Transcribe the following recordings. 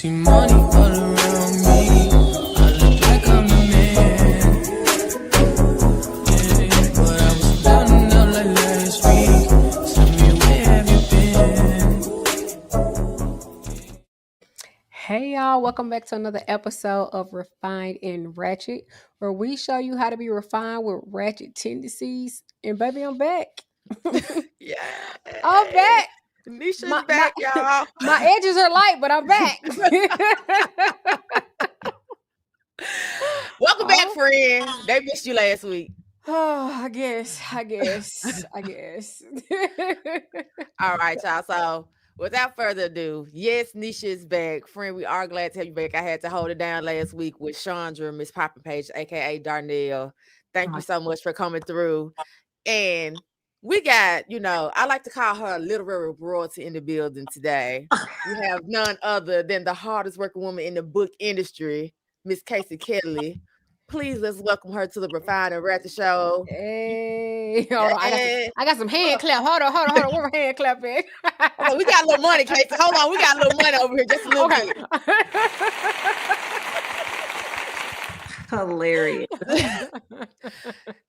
See money all around me. I look like I'm the man. Yeah, but I was down and out like last week. Tell me, where have you been? Hey y'all, welcome back to another episode of Refined and Ratchet, where we show you how to be refined with ratchet tendencies. And baby, I'm back. Yeah. I'm back. Nisha's back, y'all. My edges are light, but I'm back. Welcome back, friend. They missed you last week. Oh, I guess. All right, y'all. So without further ado, yes, Nisha is back. Friend, we are glad to have you back. I had to hold it down last week with Chandra, Miss Poppin' Page, aka Darnell. Thank you so much for coming through. And we got, I like to call her a literary royalty in the building today. We have none other than the hardest working woman in the book industry, Miss Casey Kelley. Please let's welcome her to the Refined and Ratchet Show. Hey, hold on. I got some hand clap. Hold on. Where my hand clap at? Hold on, we got a little money, Casey. Hold on, we got a little money over here, just a little bit. Hilarious.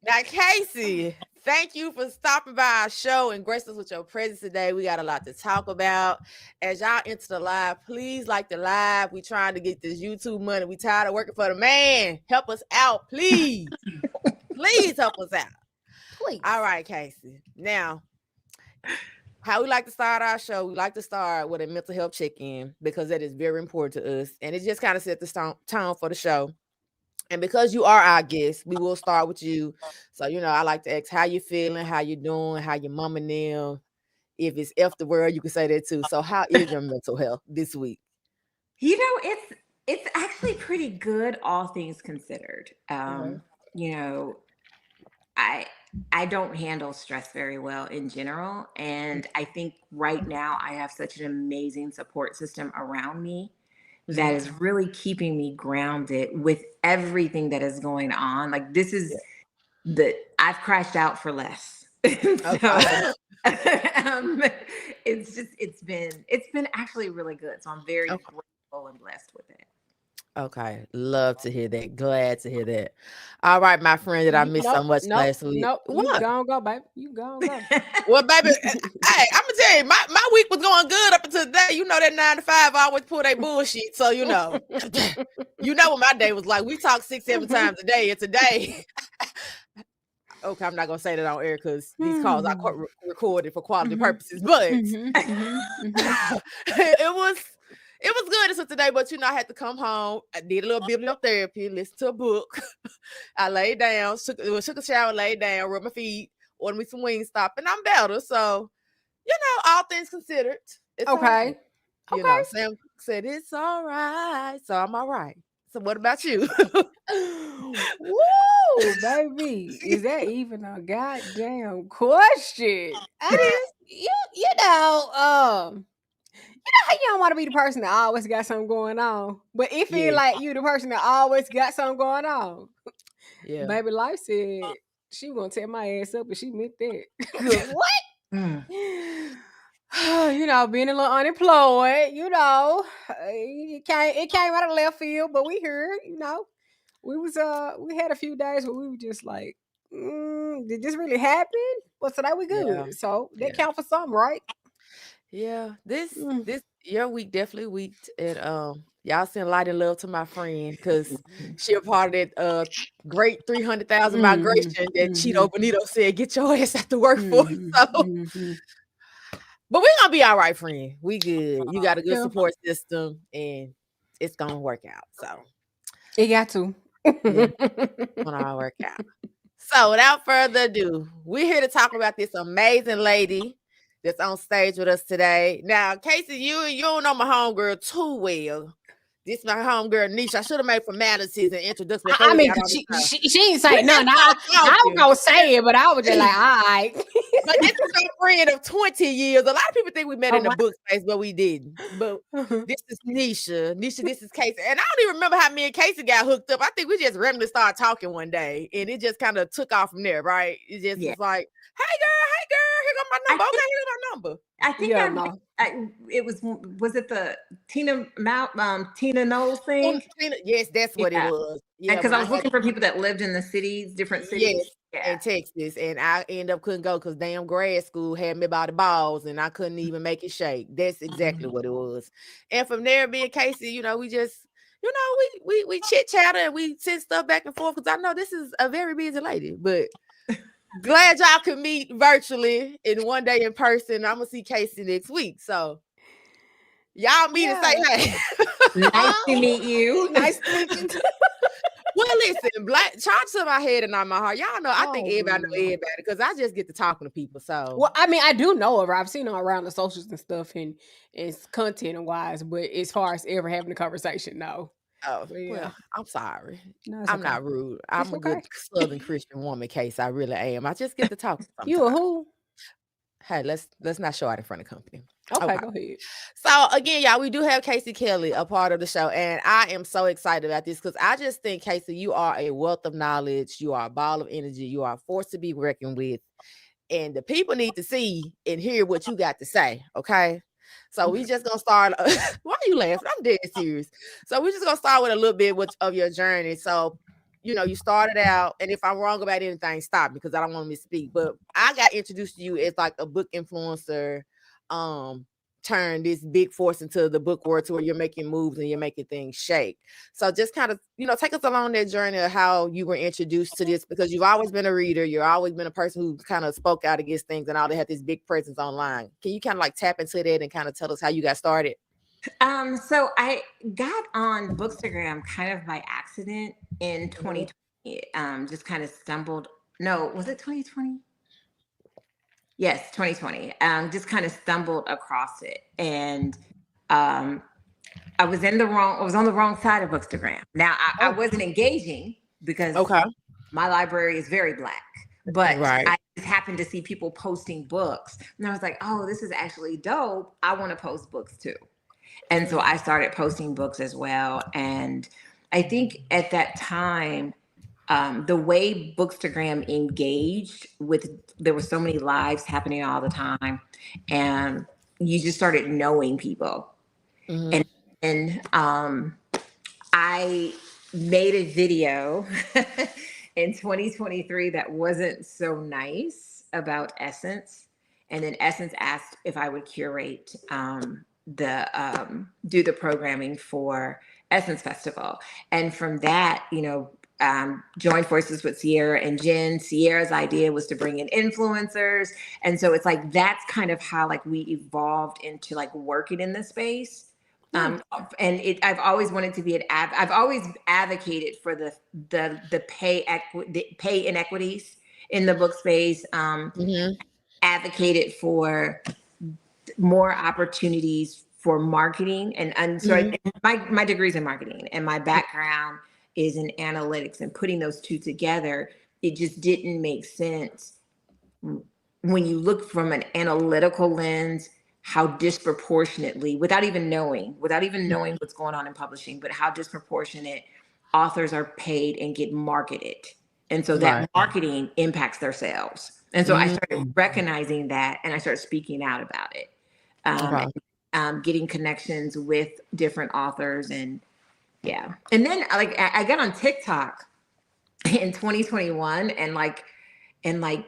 Now, Casey, thank you for stopping by our show and gracing us with your presence today. We got a lot to talk about. As y'all enter the live, please like the live. We trying to get this YouTube money. We tired of working for the man. Help us out, please. Please help us out. Please. All right, Casey. Now, how we like to start our show, we like to start with a mental health check-in because that is very important to us. And it just kind of set the tone for the show. And because you are our guest, we will start with you. So, I like to ask how you feeling, how you doing, how your mom and them. If it's F the word, you can say that too. So how is your mental health this week? It's actually pretty good, all things considered. I don't handle stress very well in general. And I think right now I have such an amazing support system around me that is really keeping me grounded with everything that is going on. Like this is I've crashed out for less. So, it's been actually really good. So I'm very grateful and blessed with it. Okay. Love to hear that. Glad to hear that. All right, my friend that I missed so much last week. Nope. You go, baby. You go. Well, baby, hey, I'm gonna tell you, my week was going good up until today. You know that 9 to 5 always pull their bullshit. So you know what my day was like. We talk 6-7 times a day, and today. Okay, I'm not gonna say that on air because these calls are recorded for quality purposes. But it was good until today, but I had to come home. I did a little bibliotherapy, listen to a book. I laid down, took a shower, laid down, rubbed my feet, ordered me some Wingstop, and I'm better. So, all things considered, it's okay. Okay. Sam said it's all right, so I'm all right. So, what about you? Woo, baby, is that even a goddamn question? You know how you don't want to be the person that always got something going on, but it feel like you the person that always got something going on. Yeah, baby, life said she was gonna tear my ass up, and she meant that. What? Being a little unemployed. It came out of left field, but we heard. We had a few days where we were just like, did this really happen? But today we good, so that count for something, right? Yeah, this your week definitely weeked, and y'all send light and love to my friend because she a part of that great 300,000 migration that Cheeto Benito said get your ass out to work for. So, but we're gonna be all right, friend. We good. You got a good support system, and it's gonna work out. So it got to. Gonna work out. So without further ado, we're here to talk about this amazing lady that's on stage with us today. Now, Casey, you don't know my homegirl too well. This is my homegirl, Nisha. I should have made formalities and introduced me. I mean, she ain't saying nothing. I was going to say it, but I was just like, all right. But this is my friend of 20 years. A lot of people think we met in the book space, but we didn't. But this is Nisha. This is Casey. And I don't even remember how me and Casey got hooked up. I think we just randomly started talking one day, and it just kind of took off from there, right? It just was like, hey girl, here go my number. Okay, here's my number. I think Yeah, no. it was it the Tina Knowles thing? Yes, that's what it Yeah. was. Yeah, Because when I was looking for people that lived in the cities, different cities. yes, Yeah. in Texas, and I end up couldn't go because damn grad school had me by the balls, and I couldn't even make it shake. That's exactly what it was. And from there, me and Casey, we just, we chit chatter and we send stuff back and forth because I know this is a very busy lady, but. Glad y'all could meet virtually and one day in person. I'm gonna see Casey next week. So y'all meet and say hey. Nice to meet you. Nice to meet you too. Well, listen, charge to my head and not my heart. Y'all know I think everybody know no. everybody because I just get to talking to people. So Well, I mean, I do know of her. I've seen her around the socials and stuff, and it's content and wise. But as far as ever having a conversation, no. oh But yeah. well, I'm sorry. No, it's I'm okay. not rude. I'm It's a good okay. Southern Christian woman, Case. I really am. I just get to talk sometimes. You a who? Hey, let's not show out in front of company. Okay, go ahead. So again, y'all, we do have Casey Kelley, a part of the show, and I am so excited about this because I just think, Casey, you are a wealth of knowledge. You are a ball of energy. You are a force to be reckoned with, and the people need to see and hear what you got to say. Okay, so we just gonna start. Why are you laughing? I'm dead serious. So we're just gonna start with a little bit of your journey. So. You started out, and if I'm wrong about anything, stop me because I don't want to misspeak. But I got introduced to you as like a book influencer, turn this big force into the book world to where you're making moves and you're making things shake. So just kind of, take us along that journey of how you were introduced to this because you've always been a reader. You've always been a person who kind of spoke out against things and all they had this big presence online. Can you kind of like tap into that and kind of tell us how you got started? So I got on Bookstagram kind of by accident in 2020. Just kind of stumbled. No, was it 2020? Yes, 2020. Just kind of stumbled across it, and I was on the wrong side of Bookstagram. Now I wasn't engaging because my library is very Black, but I just happened to see people posting books, and I was like, oh, this is actually dope. I want to post books too. And so I started posting books as well. And I think at that time, the way Bookstagram engaged there were so many lives happening all the time. And you just started knowing people. Mm-hmm. And I made a video in 2023 that wasn't so nice about Essence. And then Essence asked if I would curate do the programming for Essence Festival. And from that, joined forces with Sierra and Jen. Sierra's idea was to bring in influencers. And so it's like, that's kind of how like we evolved into like working in the space. And I've always wanted to be I've always advocated for the pay inequities in the book space, advocated for more opportunities for marketing. And so my degree's in marketing and my background is in analytics, and putting those two together, it just didn't make sense when you look from an analytical lens, how disproportionately, without even knowing what's going on in publishing, but how disproportionate authors are paid and get marketed. And so that marketing impacts their sales. And so I started recognizing that, and I started speaking out about it. Getting connections with different authors, and and then like I got on TikTok in 2021, and in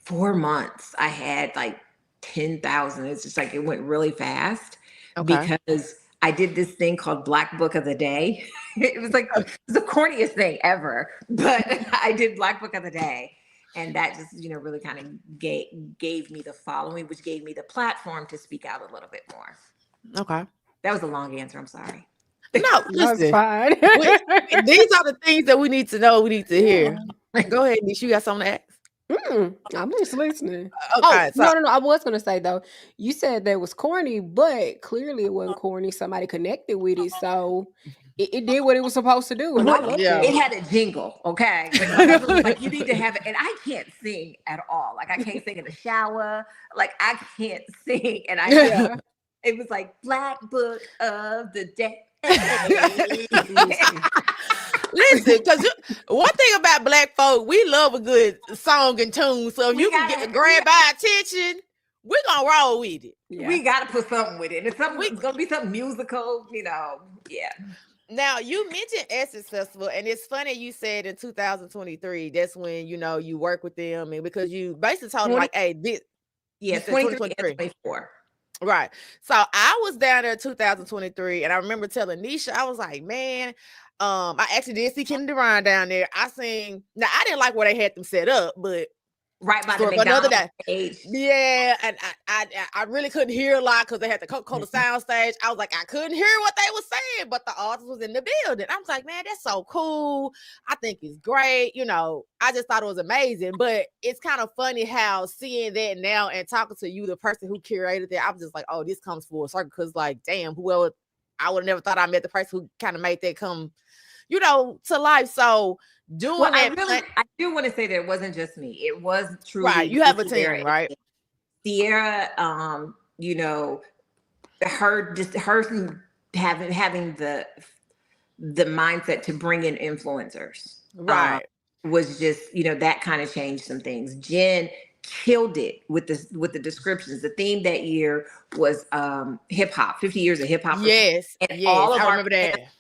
4 months I had like 10,000. It's just like it went really fast because I did this thing called Black Book of the Day. It was the corniest thing ever, but I did Black Book of the Day. And that just, really kind of gave me the following, which gave me the platform to speak out a little bit more. Okay. That was a long answer. I'm sorry. No, listen. Fine. These are the things that we need to know. We need to hear. Go ahead, Nish. You got something to ask? I'm just listening. Okay, no. I was going to say, though, you said that was corny, but clearly it wasn't corny. Somebody connected with it. So it did what it was supposed to do. And I loved it. It had a jingle, okay? Like you need to have it. And I can't sing at all. Like I can't sing in the shower. Like I can't sing. And it was like Black Book of the Day. Listen, because one thing about Black folk, we love a good song and tune. So if you can grab our attention, we're gonna roll with it. Yeah. We got to put something with it. It's going to be something musical, yeah. Now, you mentioned Essence Festival, and it's funny you said in 2023, that's when, you work with them, and because you basically told them, like, hey, this. Yeah, 2023 and 24. Right. So I was down there in 2023, and I remember telling Nisha, I was like, man, I actually did see Kenny Durant down there. I didn't like where they had them set up, but right by the McDonald's stage. Yeah, and I really couldn't hear a lot because they had the Coca-Cola sound stage. I was like, I couldn't hear what they were saying, but the artist was in the building. I was like, man, that's so cool. I think it's great. I just thought it was amazing. But it's kind of funny how seeing that now and talking to you, the person who curated that, I was just like, oh, this comes full circle because, like, damn, whoever, I would have never thought I met the person who kind of made that come, to life. So I do want to say that it wasn't just me. It was truly right. You have a team, right? Sierra, her having the mindset to bring in influencers, right, was just that kind of changed some things. Jen killed it with the descriptions. The theme that year was hip hop, 50 years of hip hop. Yes, and yes, all of I our remember that.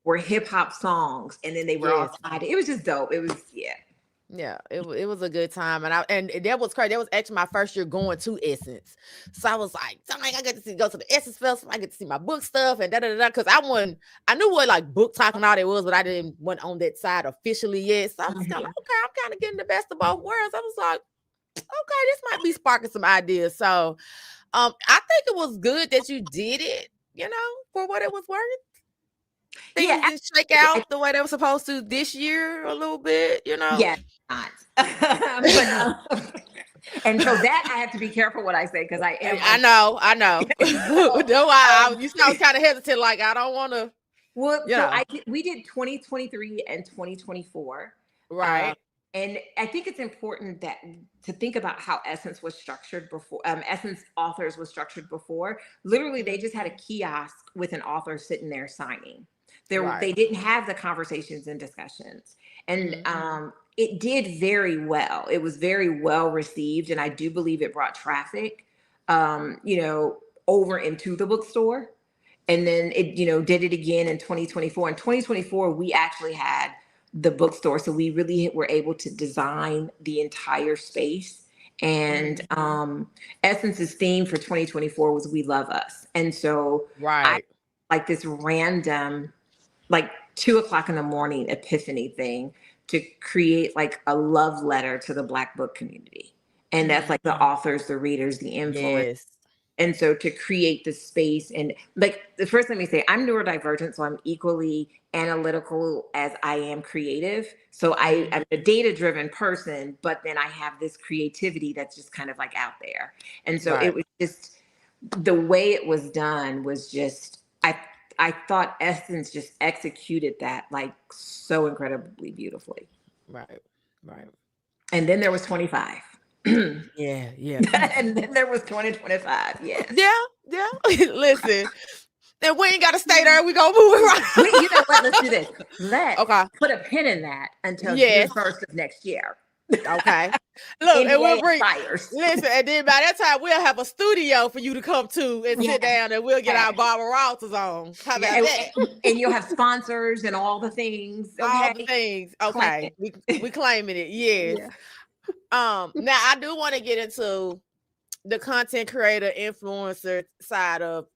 Were hip hop songs, and then they were all tied. It was just dope. It was Yeah, it was a good time, and that was crazy. That was actually my first year going to Essence, so I was like, I get to go to the Essence Festival. I get to see my book stuff and because I knew what like book talking all it was, but I didn't went on that side officially yet. So I was kind of like, okay, I'm kind of getting the best of both worlds. I was like, okay, this might be sparking some ideas. So, I think it was good that you did it, for what it was worth. Things didn't shake out the way they were supposed to this year a little bit, Yeah, not. And so that I have to be careful what I say because I am. I know. No, I was kind of hesitant. Like I don't want to. Well, we did 2023 and 2024, right? And I think it's important to think about how Essence was structured before. Essence Authors was structured before. Literally, they just had a kiosk with an author sitting there signing. They didn't have the conversations and discussions, and it did very well. It was very well received, and I do believe it brought traffic, over into the bookstore. And then it, did it again in 2024. In 2024, we actually had the bookstore, so we really were able to design the entire space. And Essence's theme for 2024 was "We Love Us," and so like this random, like 2:00 in the morning epiphany thing to create like a love letter to the Black book community. And that's like the authors, the readers, the influence. And so to create the space, and like the first, let me say, I'm neurodivergent, so I'm equally analytical as I am creative. So I'm a data-driven person, but then I have this creativity that's just kind of like out there. And so it was just, the way it was done was just, I thought Essence just executed that like so incredibly beautifully. Right. And then there was 25. Yeah. And then there was 2025. Yes. Yeah. Listen, and we ain't got to stay there. We gonna move it right. You know what? Let's do this. Let's put a pin in that until June 1st of next year. Okay. Look, and we'll bring. Listen, and then by that time we'll have a studio for you to come to and sit down, and we'll get our Barbara Walters on. How about that? And you'll have sponsors and all the things. Okay? All the things. Okay, we claiming it. Yes. Yeah. Now I do want to get into the content creator influencer side of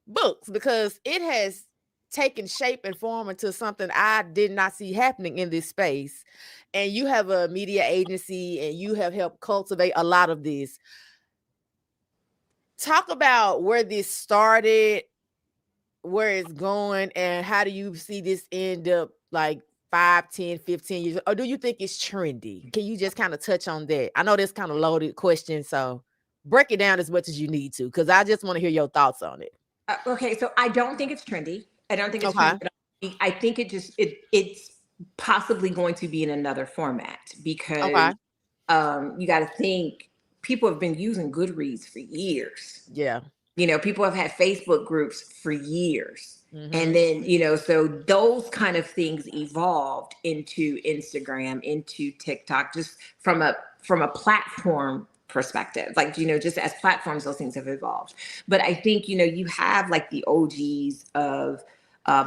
books, because it has taken shape and form into something I did not see happening in this space. And you have a media agency and you have helped cultivate a lot of this. Talk about where this started, where it's going, and how do you see this end up like 5, 10, 15 years? Or do you think it's trendy? Can you just kind of touch on that? I know that's kind of loaded question, so break it down as much as you need to, because I just want to hear your thoughts on it. Okay, so I don't think it's trendy. I don't think it's trendy. I think it's possibly going to be in another format, because you got to think people have been using Goodreads for years. Yeah. People have had Facebook groups for years. Mm-hmm. And then, so those kind of things evolved into Instagram, into TikTok, just from a platform perspective. Like, just as platforms, those things have evolved. But I think, you have like the OGs of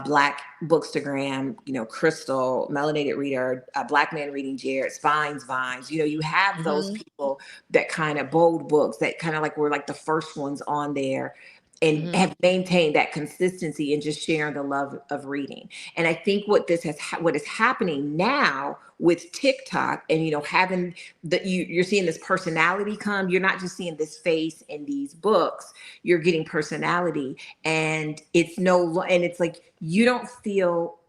Black Bookstagram, Crystal, Melanated Reader, Black Man Reading Jared, Vines. You have those people that kind of bold books that kind of like were like the first ones on there and have maintained that consistency and just sharing the love of reading. And I think what is happening now with TikTok and, having you're seeing this personality come, you're not just seeing this face in these books, you're getting personality, and it's like, you don't feel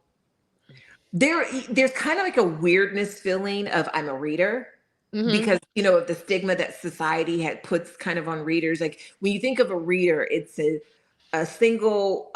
there's kind of like a weirdness feeling of I'm a reader. Because, of the stigma that society puts kind of on readers. Like when you think of a reader, it's a single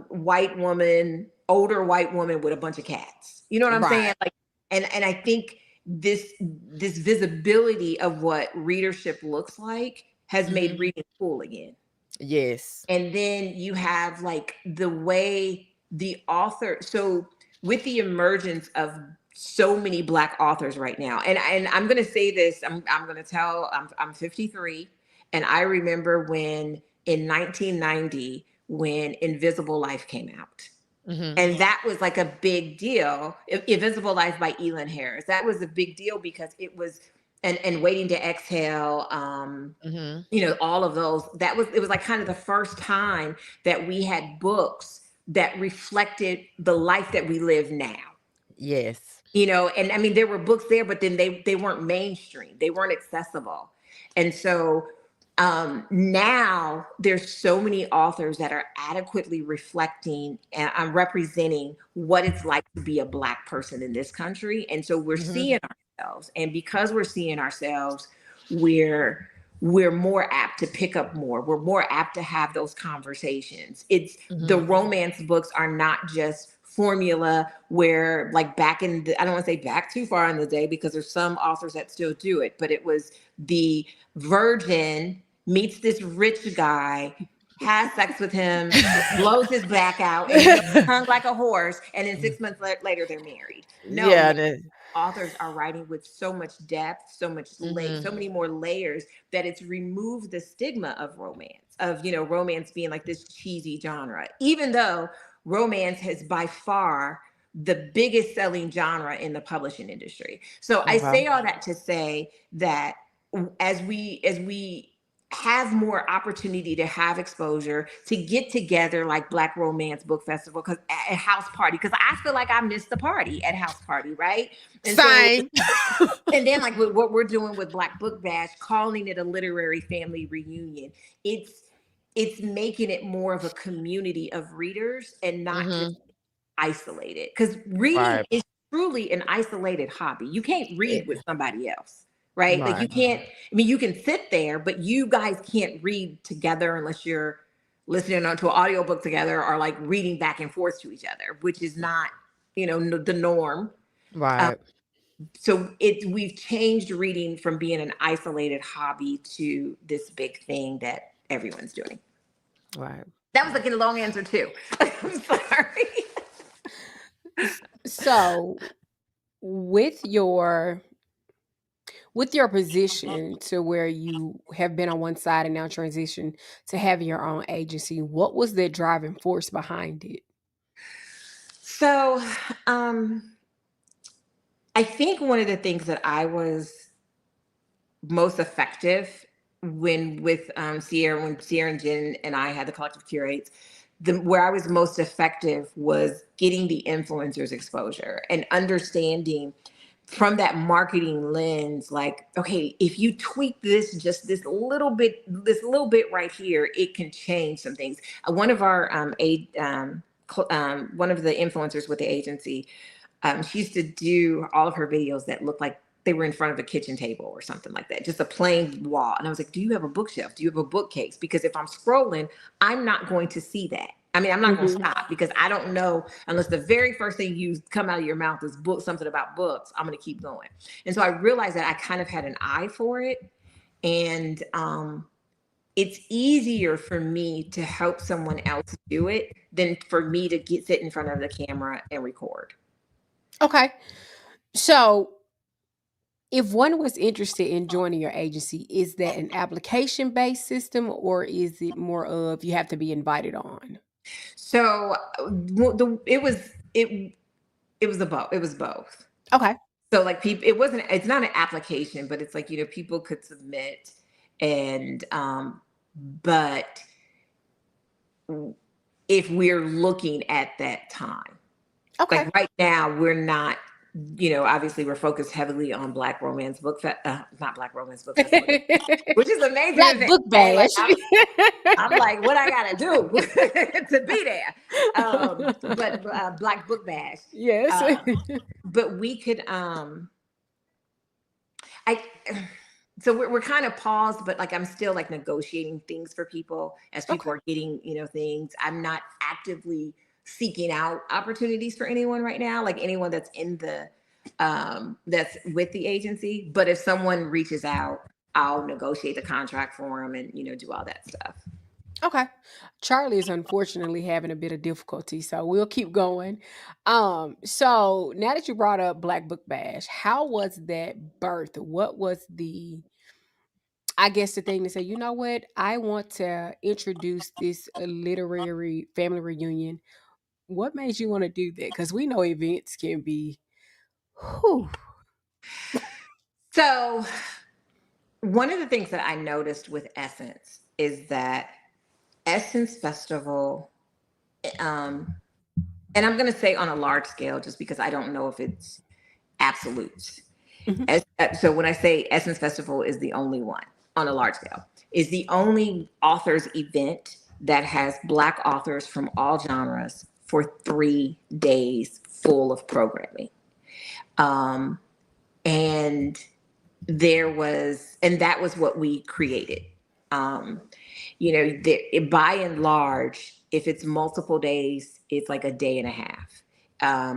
white woman, older white woman with a bunch of cats. You know what I'm saying? Like, and I think this visibility of what readership looks like has made reading cool again. Yes. And then you have like the way the author, so with the emergence of so many Black authors right now. And I'm going to say this, I'm going to tell, I'm 53. And I remember when in 1990, when Invisible Life came out. And that was like a big deal. Invisible Life by Elin Harris. That was a big deal because it was, and Waiting to Exhale, all of those, it was like kind of the first time that we had books that reflected the life that we live now. Yes. And I mean, there were books there, but then they weren't mainstream. They weren't accessible. And so now there's so many authors that are adequately reflecting and representing what it's like to be a Black person in this country. And so we're seeing ourselves. And because we're seeing ourselves, we're more apt to pick up more. We're more apt to have those conversations. It's the romance books are not just formula where like back in I don't want to say back too far in the day because there's some authors that still do it, but it was the virgin meets this rich guy, has sex with him, blows his back out, and hung like a horse, and then 6 months later they're married. No, authors are writing with so much depth, so much so many more layers that it's removed the stigma of romance, of romance being like this cheesy genre, even though romance has by far the biggest selling genre in the publishing industry. So I say all that to say that as we have more opportunity to have exposure, to get together like Black Romance Book Festival, because at House Party, because I feel like I missed the party at House Party, right? And same. So, and then like with what we're doing with Black Book Bash, calling it a literary family reunion, it's making it more of a community of readers and not just isolated. Because reading is truly an isolated hobby. You can't read with somebody else, right? Like you can't, you can sit there, but you guys can't read together unless you're listening to an audiobook together or like reading back and forth to each other, which is not, the norm. Right. So we've changed reading from being an isolated hobby to this big thing that everyone's doing. Right. That was like a long answer too. I'm sorry. So with your position to where you have been on one side and now transition to having your own agency, what was the driving force behind it? So I think one of the things that I was most effective with Sierra, when Sierra and Jen and I had the collective curates, where I was most effective was getting the influencers exposure and understanding from that marketing lens, like, okay, if you tweak this, just this little bit right here, it can change some things. One of our one of the influencers with the agency, she used to do all of her videos that looked like they were in front of a kitchen table or something like that, just a plain wall. And I was like, do you have a bookshelf? Do you have a bookcase? Because if I'm scrolling, I'm not going to see that. I mean, I'm not going to stop because I don't know unless the very first thing you come out of your mouth is something about books, I'm going to keep going. And so I realized that I kind of had an eye for it. And it's easier for me to help someone else do it than for me to sit in front of the camera and record. Okay. So if one was interested in joining your agency, is that an application based system or is it more of you have to be invited on? So it was both. Okay. So like people, it's not an application, but it's like, people could submit, and but if we're looking at that time, Okay. like right now, we're not, obviously we're focused heavily on Black Romance Book not Black Romance Book Festival, which is amazing. Black Book Bash. I'm like, what I gotta do to be there? But Black Book Bash. Yes. But we could, so we're kind of paused, but like I'm still like negotiating things for people as people are getting, things. I'm not actively seeking out opportunities for anyone right now, like anyone that's in the that's with the agency. But if someone reaches out, I'll negotiate the contract for them and do all that stuff. Okay. Charlie is unfortunately having a bit of difficulty, so we'll keep going. So now that you brought up Black Book Bash, how was that birth? What was I guess the thing to say, you know what, I want to introduce this literary family reunion. What made you want to do that? Because we know events can be, whew. So one of the things that I noticed with Essence is that Essence Festival, and I'm going to say on a large scale, just because I don't know if it's absolute. So when I say Essence Festival is the only one on a large scale, is the only authors event that has Black authors from all genres for 3 days full of programming. And that was what we created. By and large, if it's multiple days, it's like a day and a half.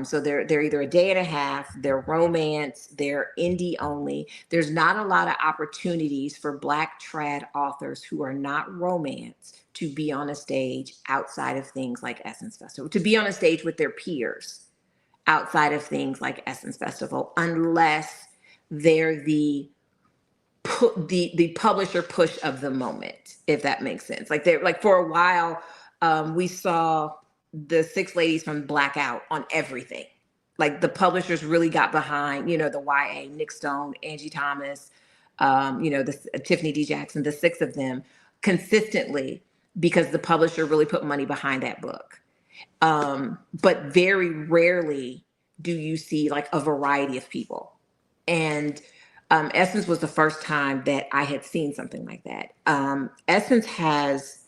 So they're either a day and a half, they're romance, they're indie only. There's not a lot of opportunities for Black trad authors who are not romance to be on a stage outside of things like Essence Festival, to be on a stage with their peers outside of things like Essence Festival, unless they're the publisher push of the moment, if that makes sense. Like for a while, we saw the 6 ladies from Blackout on everything. Like the publishers really got behind, the YA, Nick Stone, Angie Thomas, the Tiffany D. Jackson, the 6 of them consistently, because the publisher really put money behind that book. But very rarely do you see like a variety of people. And Essence was the first time that I had seen something like that. Essence has,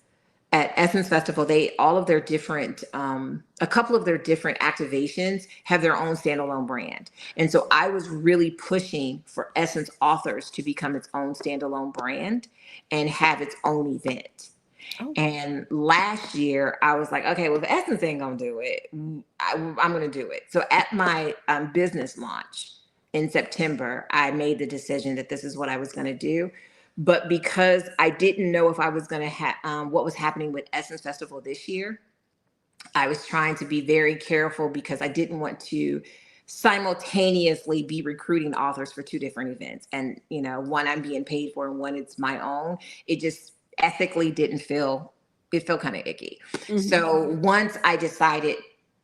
at Essence Festival, all of their different, a couple of their different activations have their own standalone brand. And so I was really pushing for Essence authors to become its own standalone brand and have its own event. Oh. And last year I was like, okay, well, if Essence ain't gonna do it, I'm gonna do it. So at my business launch in September, I made the decision that this is what I was going to do. But because I didn't know if I was going to have what was happening with Essence Festival this year, I was trying to be very careful because I didn't want to simultaneously be recruiting authors for 2 different events. And, one I'm being paid for and one it's my own. It just ethically it felt kind of icky. Mm-hmm. So once I decided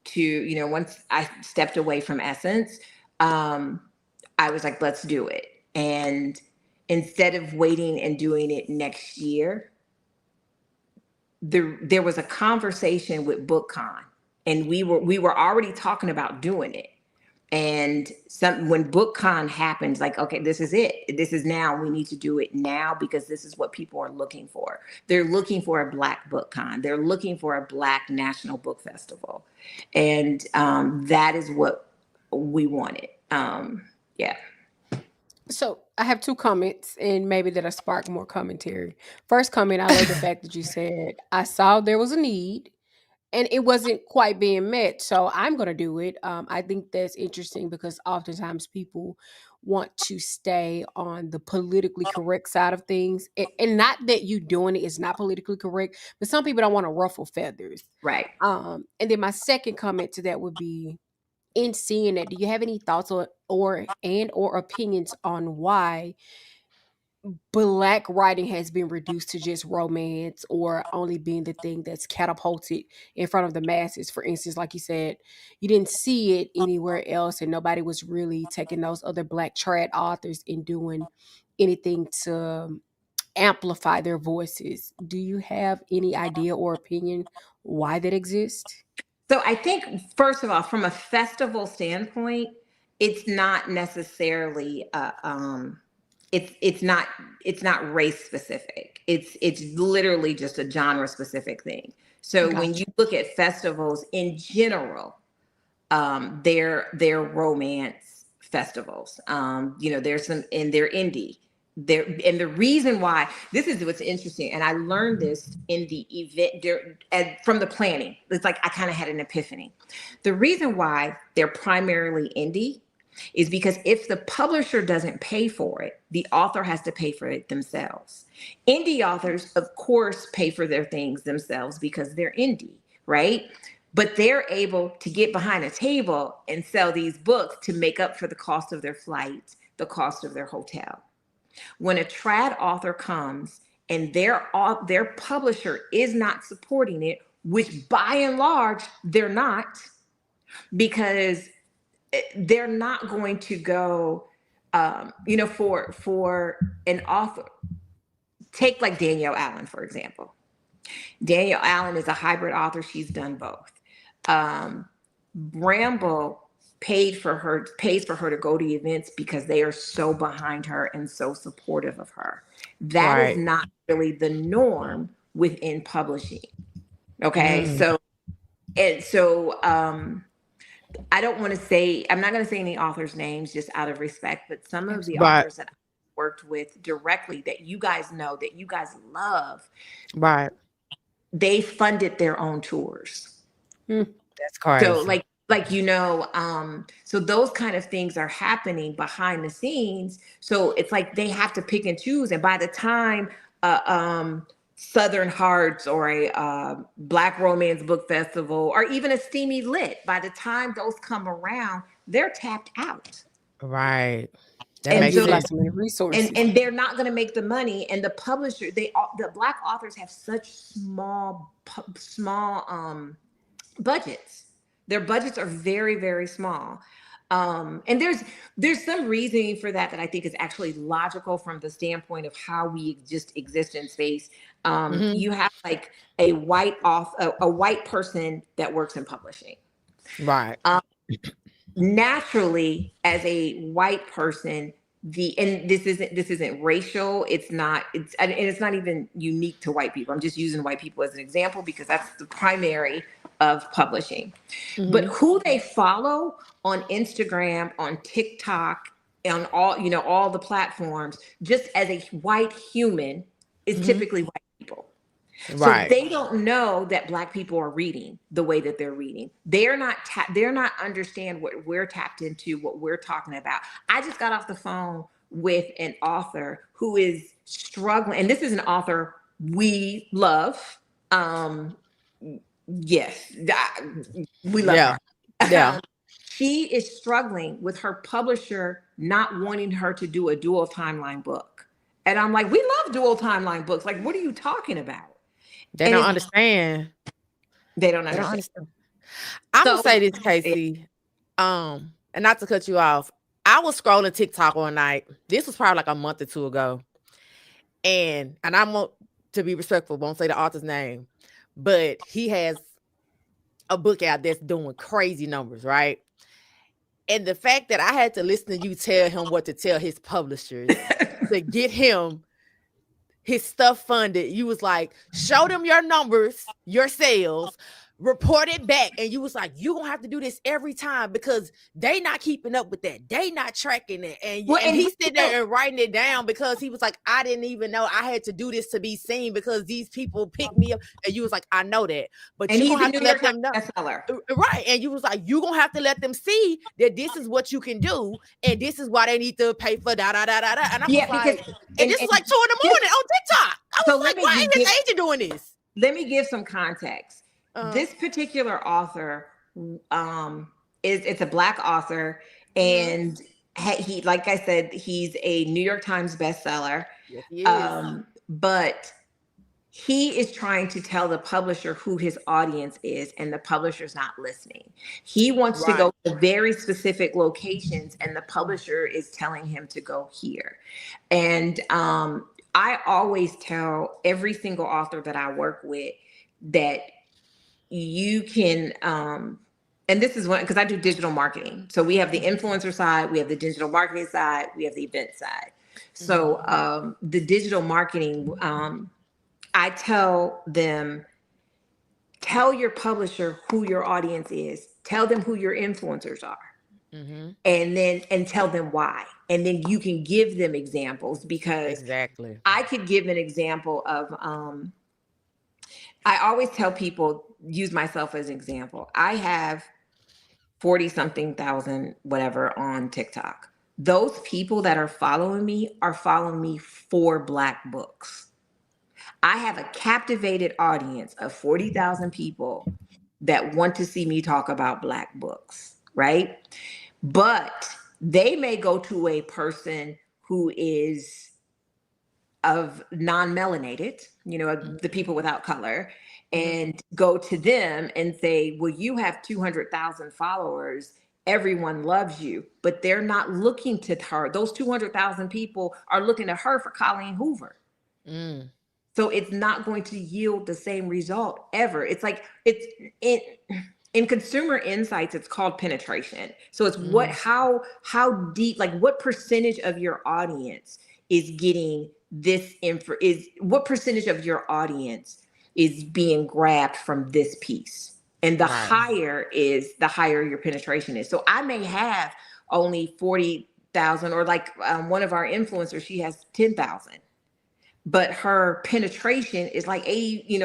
to, once I stepped away from Essence, I was like, let's do it. And instead of waiting and doing it next year, there was a conversation with BookCon, and we were already talking about doing it. And when BookCon happens, like, okay, this is it. This is now. We need to do it now because this is what people are looking for. They're looking for a Black BookCon. They're looking for a Black National Book Festival. And that is what we wanted. Yeah. So I have 2 comments, and maybe that'll spark more commentary. First comment, I love the fact that you said, I saw there was a need and it wasn't quite being met. So I'm gonna do it. I think that's interesting because oftentimes people want to stay on the politically correct side of things, and not that you doing it is not politically correct, but some people don't want to ruffle feathers. Right. And then my second comment to that would be, in seeing it, do you have any thoughts or opinions on why Black writing has been reduced to just romance or only being the thing that's catapulted in front of the masses? For instance, like you said, you didn't see it anywhere else, and nobody was really taking those other Black trad authors and doing anything to amplify their voices. Do you have any idea or opinion why that exists? So I think, first of all, from a festival standpoint, it's not necessarily it's not race specific. It's literally just a genre specific thing. So when you Gotcha. look at festivals in general, they're romance festivals. There's some, and they're indie. And the reason why, this is what's interesting, and I learned this in the event from the planning. It's like I kind of had an epiphany. The reason why they're primarily indie is because if the publisher doesn't pay for it, the author has to pay for it themselves. Indie authors, of course, pay for their things themselves because they're indie, right? But they're able to get behind a table and sell these books to make up for the cost of their flight, the cost of their hotel. When a trad author comes and their publisher is not supporting it, which by and large they're not, because they're not going to go, for an author. Take like Danielle Allen, for example. Danielle Allen is a hybrid author. She's done both. Bramble pays for her to go to events because they are so behind her and so supportive of her. That is not really the norm within publishing. Okay. So I don't want to say, I'm not going to say any authors' names just out of respect, but some of the authors that I worked with directly that you guys know, that you guys love, they funded their own tours. That's crazy. So so those kind of things are happening behind the scenes. So it's like they have to pick and choose. And by the time Southern Hearts or a Black Romance Book Festival or even a Steamy Lit, by the time those come around, they're tapped out. Right. That makes sense. So many resources. And they're not going to make the money. And the publisher, the Black authors have such small budgets. Their budgets are very, very small. And there's some reasoning for that I think is actually logical from the standpoint of how we just exist in space. You have like a white person that works in publishing. Right. Naturally, as a white person, and this isn't racial. It's not even unique to white people. I'm just using white people as an example because that's the primary of publishing. But who they follow on Instagram, on TikTok, on all the platforms, just as a white human, is typically white people. Right. So they don't know that Black people are reading the way that they're reading. They're not understand what we're tapped into, what we're talking about. I just got off the phone with an author who is struggling, and this is an author we love. Yes, we love her. Yeah. She is struggling with her publisher not wanting her to do a dual timeline book. And I'm like, we love dual timeline books. Like, what are you talking about? They don't understand. They don't understand. I'm gonna say this, Casey. And not to cut you off. I was scrolling TikTok one night. This was probably like a month or two ago. And I want to be respectful, won't say the author's name, but he has a book out that's doing crazy numbers, right? And the fact that I had to listen to you tell him what to tell his publishers to get him his stuff funded, you was like, show them your numbers, your sales, reported back, and you was like, you gonna have to do this every time because they not keeping up with that, they not tracking it, and he's sitting there and writing it down because he was like, I didn't even know I had to do this to be seen because these people picked me up, and you was like, I know that, but you gonna have to let them know, right? And you was like, you gonna have to let them see that this is what you can do, and this is why they need to pay for da da da da da. And I was like, and this is like 2 in the morning on TikTok. I was like, why is his agent doing this? Let me give some context. This particular author, it's a Black author, and he, like I said, he's a New York Times bestseller. Yes, he is. But he is trying to tell the publisher who his audience is, and the publisher's not listening. He wants to go to very specific locations, and the publisher is telling him to go here. And I always tell every single author that I work with that you can, and this is one, because I do digital marketing. So we have the influencer side, we have the digital marketing side, we have the event side. So the digital marketing, I tell them, tell your publisher who your audience is, tell them who your influencers are, and tell them why. And then you can give them examples, because I could give an example of, I always tell people, use myself as an example. I have 40 something thousand, whatever, on TikTok. Those people that are following me for Black books. I have a captivated audience of 40,000 people that want to see me talk about Black books, right? But they may go to a person who is of non-melanated, the people without color, and go to them and say, well, you have 200,000 followers. Everyone loves you, but they're not looking to her. Those 200,000 people are looking to her for Colleen Hoover. So it's not going to yield the same result ever. It's like, in consumer insights, it's called penetration. So it's how deep, like what percentage of your audience is getting this what percentage of your audience is being grabbed from this piece, and the higher your penetration is. So I may have only 40,000, or like one of our influencers, she has 10,000, but her penetration is like 8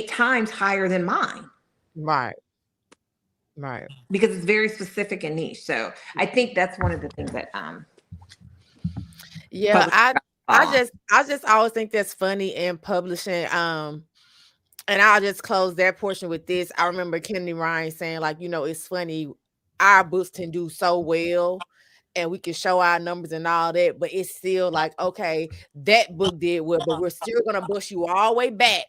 times higher than mine. Right. Because it's very specific and niche. So I think that's one of the things that I just always think that's funny in publishing. And I'll just close that portion with this. I remember Kennedy Ryan saying, like, it's funny, our books can do so well and we can show our numbers and all that, but it's still like, okay, that book did well, but we're still gonna push you all the way back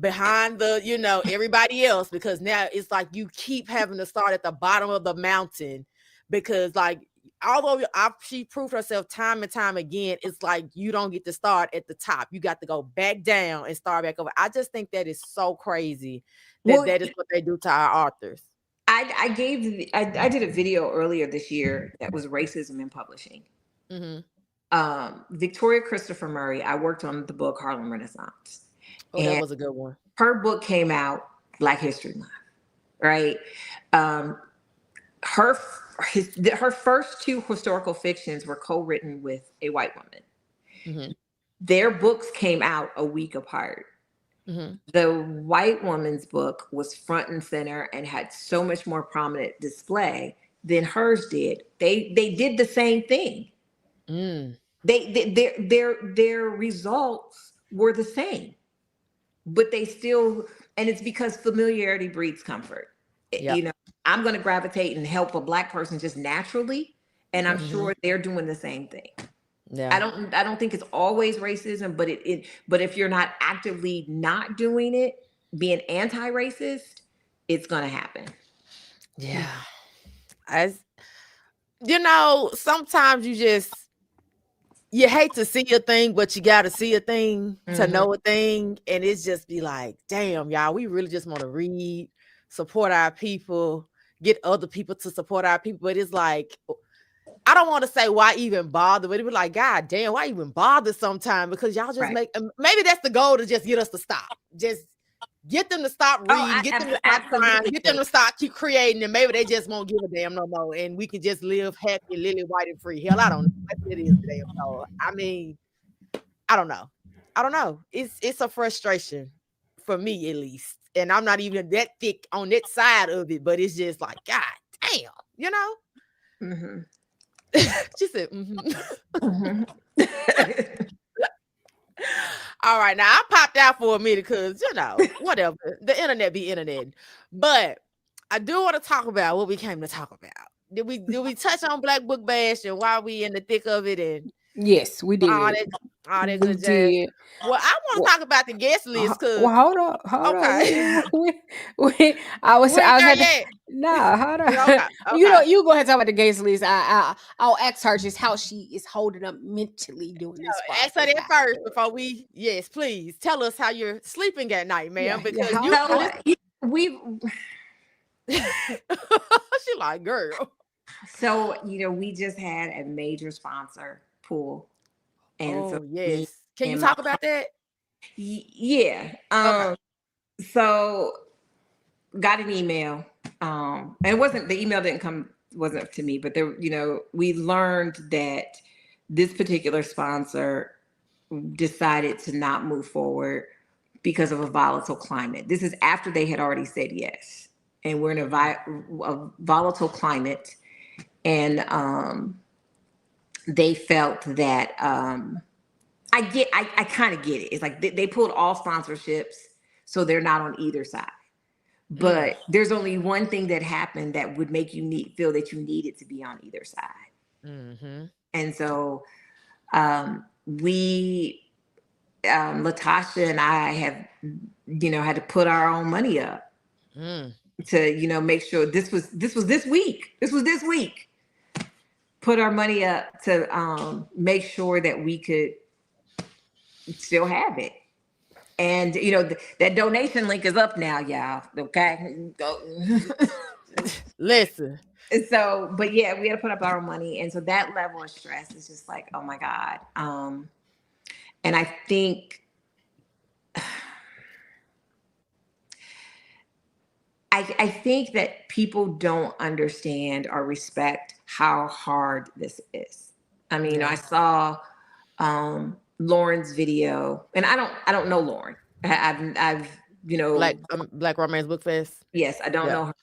behind the, everybody else, because now it's like you keep having to start at the bottom of the mountain, because like, although she proved herself time and time again, it's like you don't get to start at the top. You got to go back down and start back over. I just think that is so crazy that is what they do to our authors. I did a video earlier this year that was racism in publishing. Victoria Christopher Murray, I worked on the book Harlem Renaissance. Oh, that was a good one. Her book came out Black History Month, right? Her first 2 historical fictions were co-written with a white woman. Their books came out a week apart. The white woman's book was front and center and had so much more prominent display than hers did. They did the same thing. Their results were the same, but they still, and it's because familiarity breeds comfort. I'm going to gravitate and help a Black person just naturally, and I'm sure they're doing the same thing. I don't think it's always racism, but if you're not actively not doing it, being anti-racist, it's going to happen. Yeah. Sometimes you hate to see a thing, but you got to see a thing to know a thing. And it's just be like, damn, y'all, we really just want to read, support our people, get other people to support our people. But it's like, I don't want to say why even bother, but it was like, God damn, why even bother sometime? Because y'all just maybe that's the goal, to just get us to stop. Just Get them to stop reading, get them to stop trying, get them to stop keep creating, and maybe they just won't give a damn no more, and we can just live happy, lily white and free. Hell, I don't know. Maybe it is today. So, I mean, I don't know. It's a frustration for me at least, and I'm not even that thick on that side of it, but it's just like, God damn, you know. She said, All right, now I popped out for a minute because whatever, the internet be internet. But I do want to talk about what we came to talk about. Did we touch on Black Book Bash and why we in the thick of it and yes, we did. all that good jazz? Well, I want to talk about the guest list because hold on. Okay. I was at yet. nah, hold on. Okay. You go ahead and talk about the guest list. I'll ask her just how she is holding up mentally doing this. Ask her that first before we. Yes, please tell us how you're sleeping at night, man. Because we. She like, girl. So we just had a major sponsor pull, and yes, can you talk about that? Yeah. So got an email. And it wasn't the email wasn't up to me, but there, we learned that this particular sponsor decided to not move forward because of a volatile climate. This is after they had already said yes, and we're in a volatile climate, and they felt that I kind of get it. It's like they pulled all sponsorships, so they're not on either side. But there's only one thing that happened that would make you feel that you needed to be on either side. And so we, Latasha and I have, had to put our own money up to, make sure this was this week. This was this week. Put our money up to make sure that we could still have it. And that donation link is up now, y'all. Okay. Listen. So, but yeah, we had to put up our money. And so that level of stress is just like, oh my God. And I think I think that people don't understand or respect how hard this is. I mean, I saw Lauren's video, and I don't know Lauren. I've Black Romance Book Fest. Yes, I don't know her,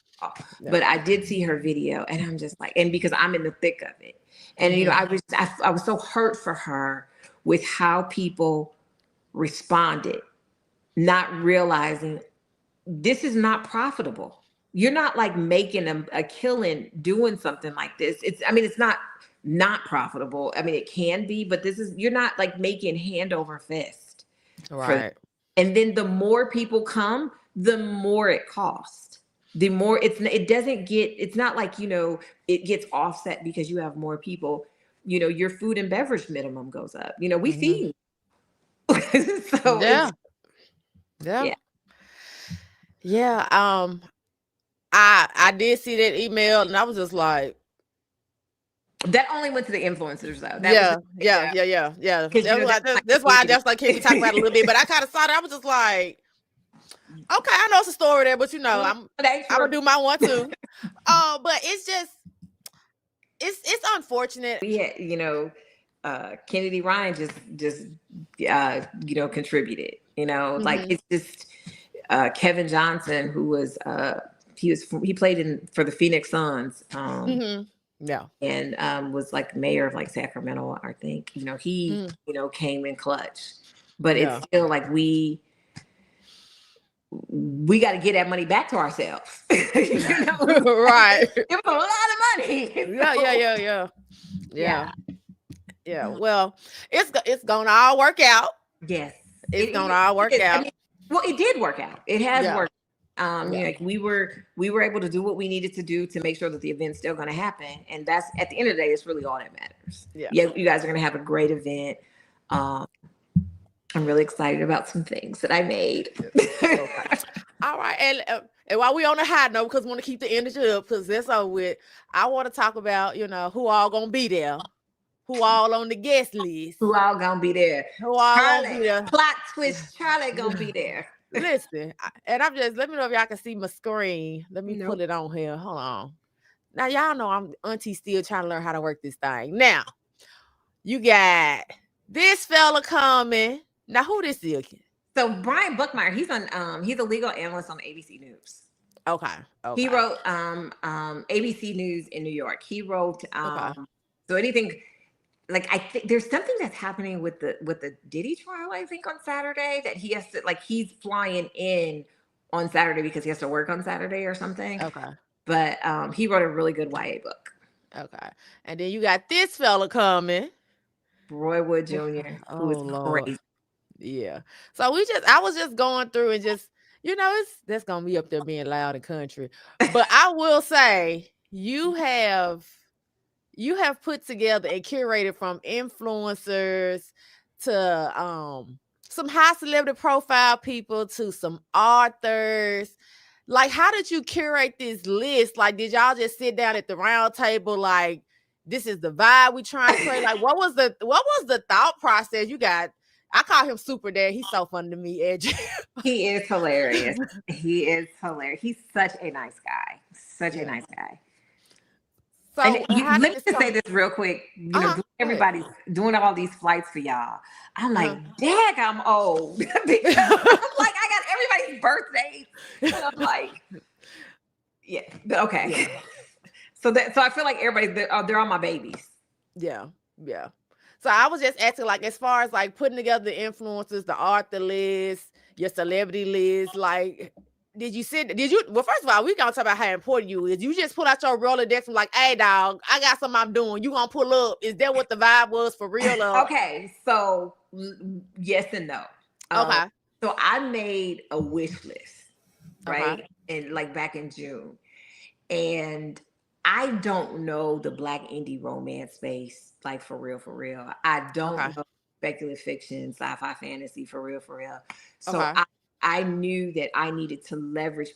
but I did see her video, and I'm just like, and because I'm in the thick of it, and I was so hurt for her with how people responded, not realizing this is not profitable. You're not like making a killing doing something like this. It's not profitable. I mean, it can be, but you're not like making hand over fist. Right. And then the more people come, the more it costs. The more it's not like, it gets offset because you have more people, your food and beverage minimum goes up. We feed. So yeah. I did see that email and I was just like, that only went to the influencers though. Yeah. That's why I just like can we talk about it a little bit. But I kind of saw that. I was just like, okay, I know it's a story there, but I'm gonna do my one too. But it's just it's unfortunate. We had, Kennedy Ryan just contributed. Like it's just Kevin Johnson, who was he played for the Phoenix Suns. Yeah. And was like mayor of like Sacramento, I think. He came in clutch. But it's still like we got to get that money back to ourselves. Right. It was a lot of money. Yeah. Well, it's gonna all work out. Yes. It's gonna all work out. Well, it did work out. It has worked. Like we were able to do what we needed to do to make sure that the event's still going to happen, and that's at the end of the day, it's really all that matters. Yeah, you guys are going to have a great event. I'm really excited about some things that I made. Okay. All right, and while we on the high note, because we want to keep the energy up, because that's over with. I want to talk about who all gonna be there, who all on the guest list, who all gonna be there. Who all gonna be there? Plot twist: Charlie gonna be there. Listen, and I'm just, let me know if y'all can see my screen. Let me Nope. put it on here. Hold on. Now, y'all know I'm auntie still trying to learn how to work this thing. Now, you got this fella coming. Now, who this is? So Brian Buckmeyer, he's a legal analyst on ABC News. Okay. He Okay. wrote ABC News in New York. He wrote Okay. so anything like I think there's something that's happening with the Diddy trial, I think, on Saturday that he has to like he's flying in on Saturday because he has to work on Saturday or something. Okay. But he wrote a really good YA book. Okay. And then you got this fella coming. Roy Wood Jr., who is Lord. crazy. Yeah. So I was just going through and just, that's gonna be up there being loud and country. But I will say you have put together and curated from influencers to some high celebrity profile people to some authors. Like, how did you curate this list? Like, did y'all just sit down at the round table like, this is the vibe we trying to create? Like, what was the thought process? I call him Super Dad. He's so funny to me, Edge. He is hilarious. He is hilarious. He's such a nice guy. Such a nice guy. So And let me this just say this real quick. Everybody's doing all these flights for y'all. I'm like, dang, I'm old. Because I'm like, I got everybody's birthdays. And I'm like, yeah, okay. Yeah. So I feel like they're all my babies. Yeah. So I was just asking, like, as far as like putting together the influencers, the author list, your celebrity list, like, well, first of all, we gonna talk about how important you is. You just pull out your Rolodex and like, hey dog, I got something I'm doing. You gonna pull up. Is that what the vibe was for real? Okay, so yes and no. Okay. So I made a wish list, right? Okay. And like back in June. And I don't know the Black indie romance space, like for real. I don't know speculative fiction, sci-fi, fantasy, for real. So I knew that I needed to leverage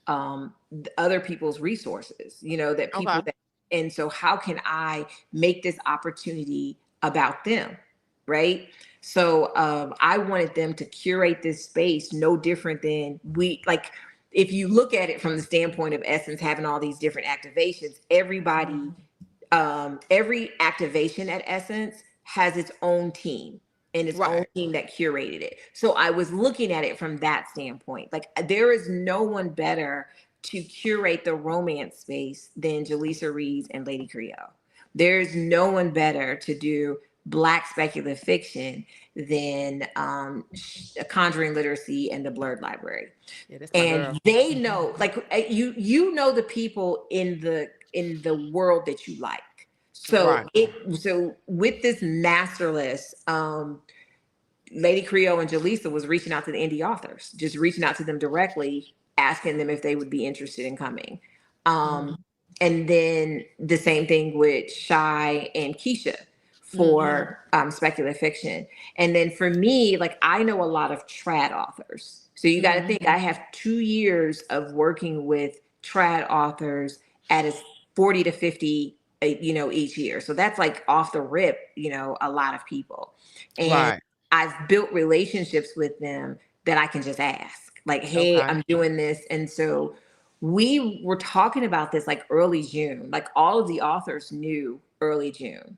other people's resources, that people and so how can I make this opportunity about them, right? So I wanted them to curate this space no different than if you look at it from the standpoint of Essence having all these different activations, everybody, every activation at Essence has its own team and its own team that curated it. So I was looking at it from that standpoint. Like, there is no one better to curate the romance space than Jaleesa Reeves and Lady Creole. There's no one better to do Black speculative fiction than Conjuring Literacy and the Blurred Library. Yeah, and they know, like, you know the people in the world that you like. So so with this master list, Lady Creole and Jaleesa was reaching out to the indie authors, just reaching out to them directly, asking them if they would be interested in coming. And then the same thing with Shy and Keisha for speculative fiction. And then for me, like, I know a lot of trad authors. So you got to think, I have 2 years of working with trad authors at a 40 to 50, each year. So that's like off the rip, a lot of people. And I've built relationships with them that I can just ask, like, hey, I'm doing this. And so we were talking about this like early June, like all of the authors knew early June.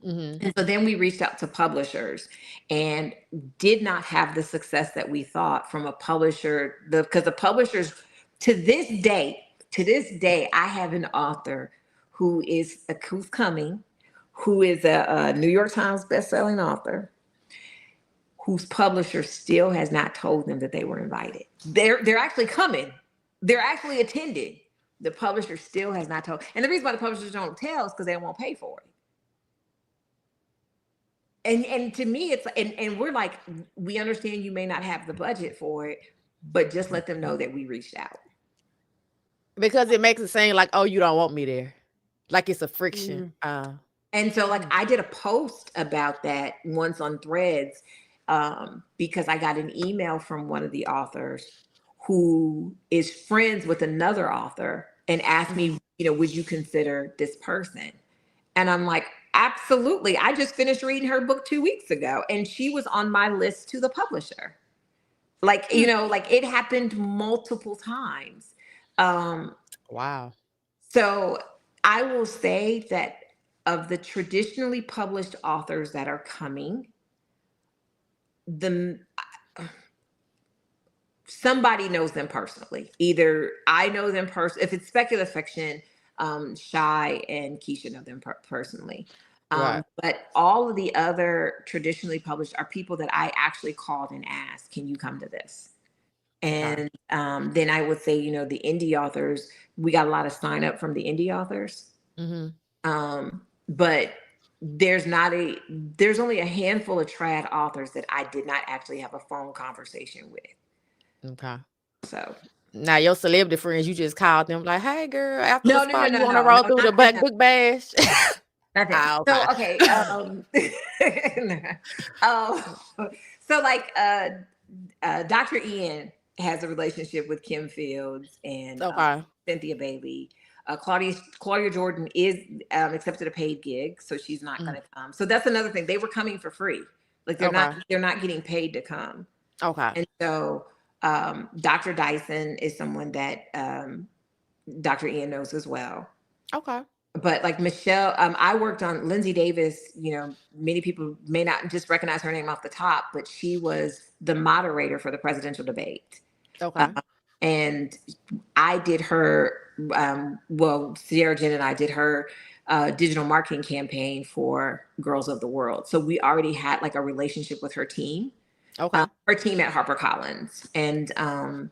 And so then we reached out to publishers and did not have the success that we thought from a publisher, because the publishers to this day, I have an author who's coming, who is a New York Times bestselling author, whose publisher still has not told them that they were invited. They're actually coming. They're actually attending. The publisher still has not told. And the reason why the publishers don't tell is because they won't pay for it. And to me, it's and we're like, we understand you may not have the budget for it, but just let them know that we reached out. Because it makes it seem like, oh, you don't want me there. Like it's a friction. And so, like, I did a post about that once on Threads, because I got an email from one of the authors who is friends with another author and asked me, would you consider this person? And I'm like, absolutely. I just finished reading her book 2 weeks ago, and she was on my list to the publisher. Like, like it happened multiple times. Wow. So I will say that of the traditionally published authors that are coming, the somebody knows them personally. Either I know them personally. If it's speculative fiction, Shy and Keisha know them personally. Right. But all of the other traditionally published are people that I actually called and asked, "Can you come to this?" Okay. And then I would say, the indie authors, we got a lot of sign up from the indie authors. But there's only a handful of trad authors that I did not actually have a phone conversation with. Okay. So Now your celebrity friends, you just called them like, "Hey, girl, after the no, spa, you want to roll through the Black Book Bash?" not that. Ah, So okay. So like Dr. Ian has a relationship with Kim Fields and Okay. Cynthia Bailey. Claudia Jordan is accepted a paid gig, so she's not going to come. So that's another thing. They were coming for free, like they're not getting paid to come. Okay. And so Dr. Dyson is someone that Dr. Ian knows as well. Okay. But like Michelle, I worked on Lindsay Davis. Many people may not just recognize her name off the top, but she was the moderator for the presidential debate. Okay. And I did her, Sierra Jen and I did her digital marketing campaign for Girls of the World. So we already had like a relationship with her team. Okay. Her team at HarperCollins. And,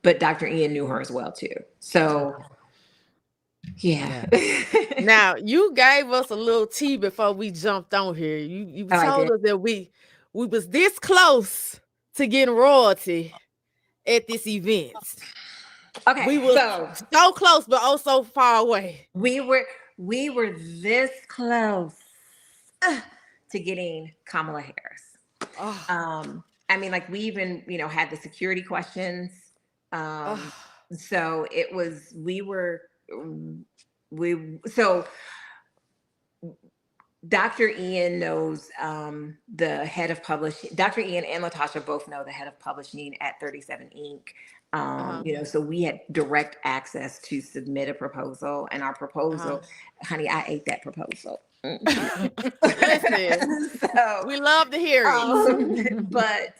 but Dr. Ian knew her as well too. So yeah. Now you gave us a little tea before we jumped on here. You told us that we was this close to getting royalty at this event. Okay, we were so close, but oh so far away. We were this close to getting Kamala Harris. I mean, like we even had the security questions. So it was so Dr. Ian knows the head of publishing. Dr. Ian and Latasha both know the head of publishing at 37 Inc. So we had direct access to submit a proposal, and our proposal, honey, I ate that proposal. Listen, so, we love to hear it. But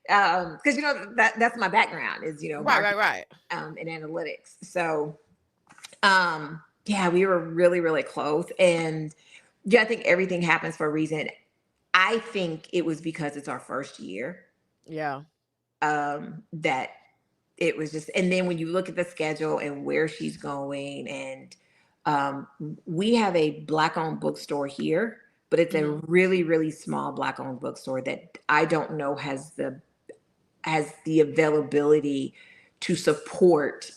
because that's my background is right in analytics. So yeah, we were really, really close. And yeah, I think everything happens for a reason. I think it was because it's our first year. Yeah. That it was just, and then when you look at the schedule and where she's going, and we have a Black-owned bookstore here, but it's a really, really small Black-owned bookstore that I don't know has the availability to support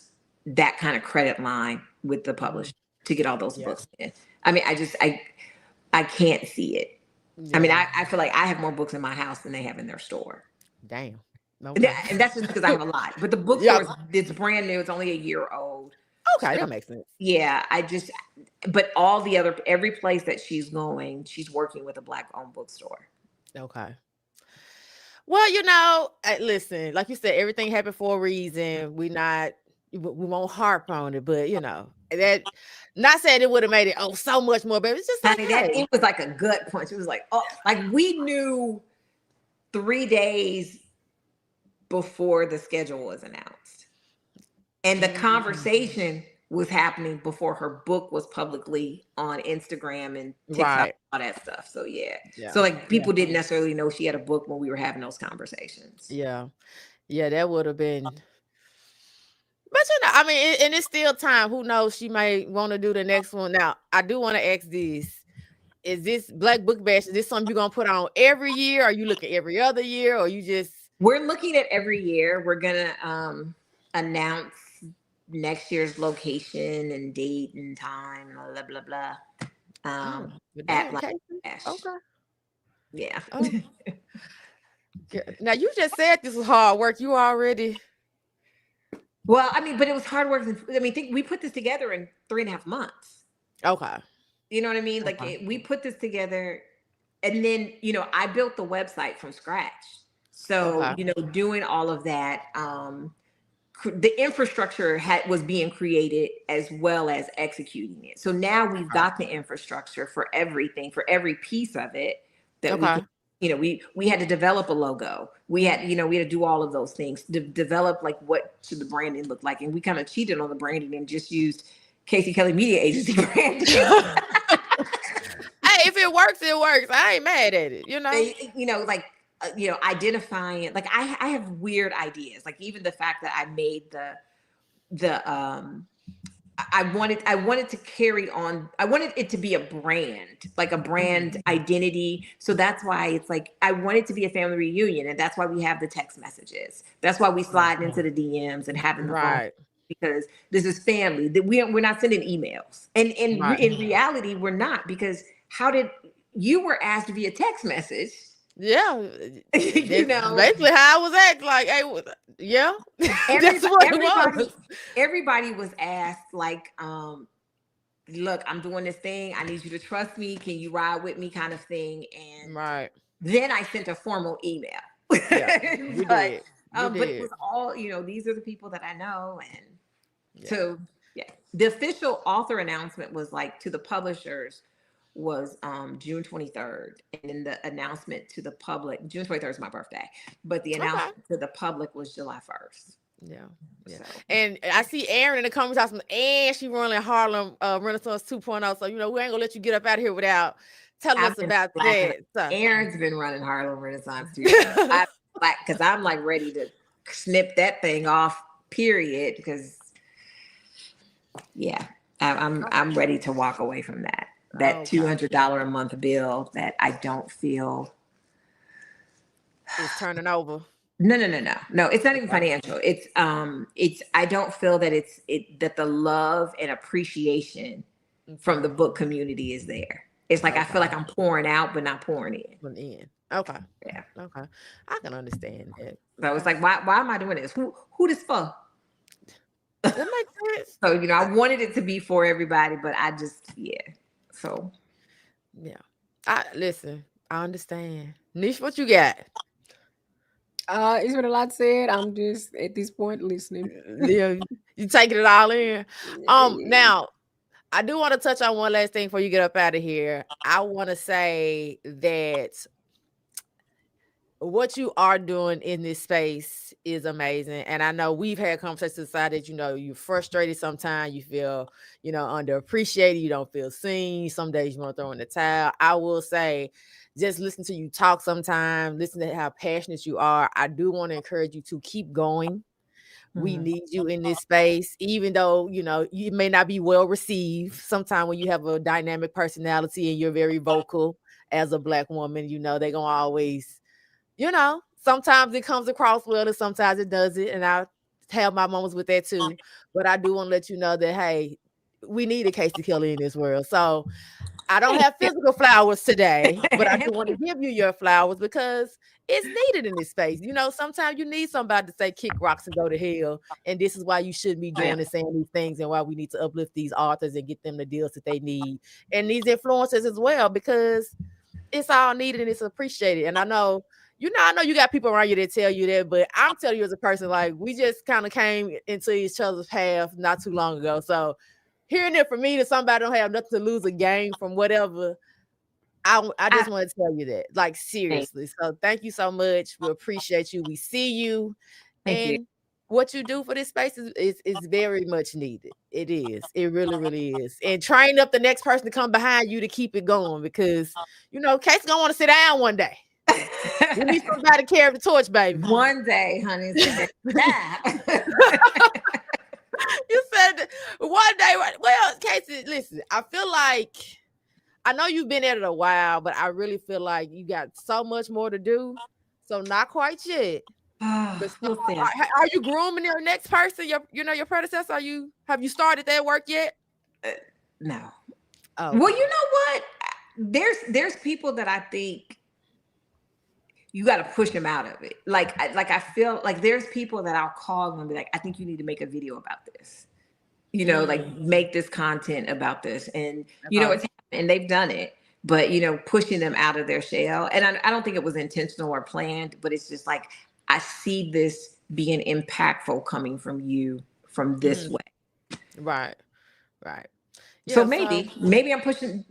that kind of credit line with the publisher to get all those books in. I mean, I can't see it. I mean, I feel like I have more books in my house than they have in their store. Damn. Okay. And that's just because I have a lot. But the bookstore, it's brand new. It's only a year old. Okay, that makes sense. Yeah, but every place that she's going, she's working with a Black-owned bookstore. Okay. Well, listen, like you said, everything happened for a reason. We won't harp on it, but that, not saying it would have made it so much more, but it's just like it was like a gut punch. It was like, like we knew 3 days before the schedule was announced, and the conversation was happening before her book was publicly on Instagram and TikTok, all that stuff. So yeah. So like people didn't necessarily know she had a book when we were having those conversations. Yeah, that would have been. But I mean, and it's still time. Who knows? She may want to do the next one. Now, I do want to ask this: is this Black Book Bash? Is this something you're gonna put on every year? Are you looking every other year, or you just? We're looking at every year. We're gonna announce next year's location and date and time, blah blah blah. At Black Bash. Okay. Yeah. Now you just said this was hard work. You already. Well, I mean, but it was hard work. I mean, we put this together in 3.5 months. Okay. You know what I mean? Like we put this together, and then I built the website from scratch. So, Okay. doing all of that, the infrastructure was being created as well as executing it. So now we've got the infrastructure for everything, for every piece of it that we Okay. can, we had to develop a logo. We had to do all of those things, develop like what should the branding look like. And we kind of cheated on the branding and just used Casey Kelley Media Agency branding. Hey, if it works, it works. I ain't mad at it, Identifying, like I have weird ideas, like even the fact that I made I wanted to carry on. I wanted it to be a brand, like a brand identity. So that's why it's like I want it to be a family reunion, and that's why we have the text messages. That's why we slide into the DMs and having the phone, right. because this is family. That we're not sending emails, and in reality, we're not, because you were asked via text message. Yeah, basically how I was acting. Like, hey, yeah, that's what it was. Everybody was asked, like, look, I'm doing this thing. I need you to trust me. Can you ride with me, kind of thing. And then I sent a formal email. Yeah, you did. But it was all, these are the people that I know. And so, the official author announcement was like to the publishers was June 23rd. And then the announcement to the public, June 23rd is my birthday, but the announcement to the public was July 1st. Yeah. So. And I see Erin in the comments house, and she running Harlem Renaissance 2.0. So, we ain't gonna let you get up out of here without telling us about that. So. Erin's been running Harlem Renaissance 2.0. Because I'm like ready to snip that thing off, period. Because I'm ready to walk away from that $200 a month bill that I don't feel is turning over. No, it's not even financial. It's I don't feel that that the love and appreciation from the book community is there. It's like I feel like I'm pouring out but not pouring in. Okay. Yeah. Okay. I can understand that. So it's like, why am I doing this? Who this for? That makes sense. So, I wanted it to be for everybody, but I just, So. Yeah. I understand. Nish, what you got? It's been a lot said. I'm just at this point listening. Yeah, you taking it all in. Now, I do want to touch on one last thing before you get up out of here. I want to say that what you are doing in this space is amazing. And I know we've had conversations that, you're frustrated sometimes, you feel, underappreciated, you don't feel seen. Some days you want to throw in the towel. I will say, just listen to you talk sometimes, listen to how passionate you are. I do want to encourage you to keep going. We need you in this space, even though, you may not be well received. Sometimes when you have a dynamic personality and you're very vocal as a Black woman, they're going to always, sometimes it comes across well and sometimes it doesn't. And I have my moments with that too. But I do want to let you know that, hey, we need a Casey Kelley in this world. So I don't have physical flowers today, but I do want to give you your flowers because it's needed in this space. Sometimes you need somebody to say kick rocks and go to hell. And this is why you shouldn't be doing and saying these things, and why we need to uplift these authors and get them the deals that they need. And these influencers as well, because it's all needed and it's appreciated. And I know you got people around you that tell you that, but I'm telling you as a person, like, we just kind of came into each other's path not too long ago. So hearing it from me that somebody don't have nothing to lose or gain from whatever, I just want to tell you that, like, seriously. So thank you so much. We appreciate you. We see you. Thank you. What you do for this space is very much needed. It is. It really, really is. And train up the next person to come behind you to keep it going, because, Casey's going to want to sit down one day. We need somebody to carry the torch, baby. One day, honey. You said one day. Well, Casey, listen, I feel like, I know you've been at it a while, but I really feel like you got so much more to do. So not quite yet. But still, are you grooming your next person? Your predecessor? Have you started that work yet? No. Oh. Well, you know what? There's people that I think you got to push them out of it. Like I feel like there's people that I'll call and be like, I think you need to make a video about this. Like make this content about this. And it's happened, and they've done it. but pushing them out of their shell. And I don't think it was intentional or planned, but it's just like, I see this being impactful coming from you from this way. Right. So Yeah, maybe I'm pushing,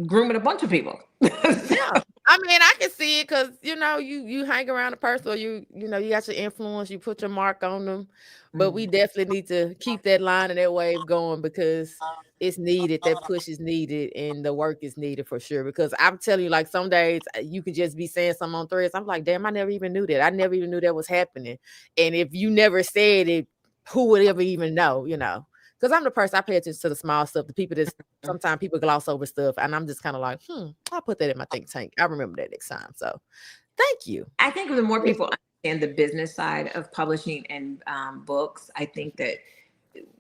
grooming a bunch of people. yeah. I mean, I can see it because you hang around a person, or you got your influence, you put your mark on them. But we definitely need to keep that line and that wave going, because it's needed. That push is needed, and the work is needed for sure. Because I'm telling you, like, some days you can just be saying something on threads. I'm like, damn, I never even knew that. I never even knew that was happening. And if you never said it, who would ever even know? Because I'm the person, I pay attention to the small stuff, the people that sometimes people gloss over stuff, and I'm just kind of like, I'll put that in my think tank. I remember that next time. So thank you. I think the more people understand the business side of publishing and books, I think that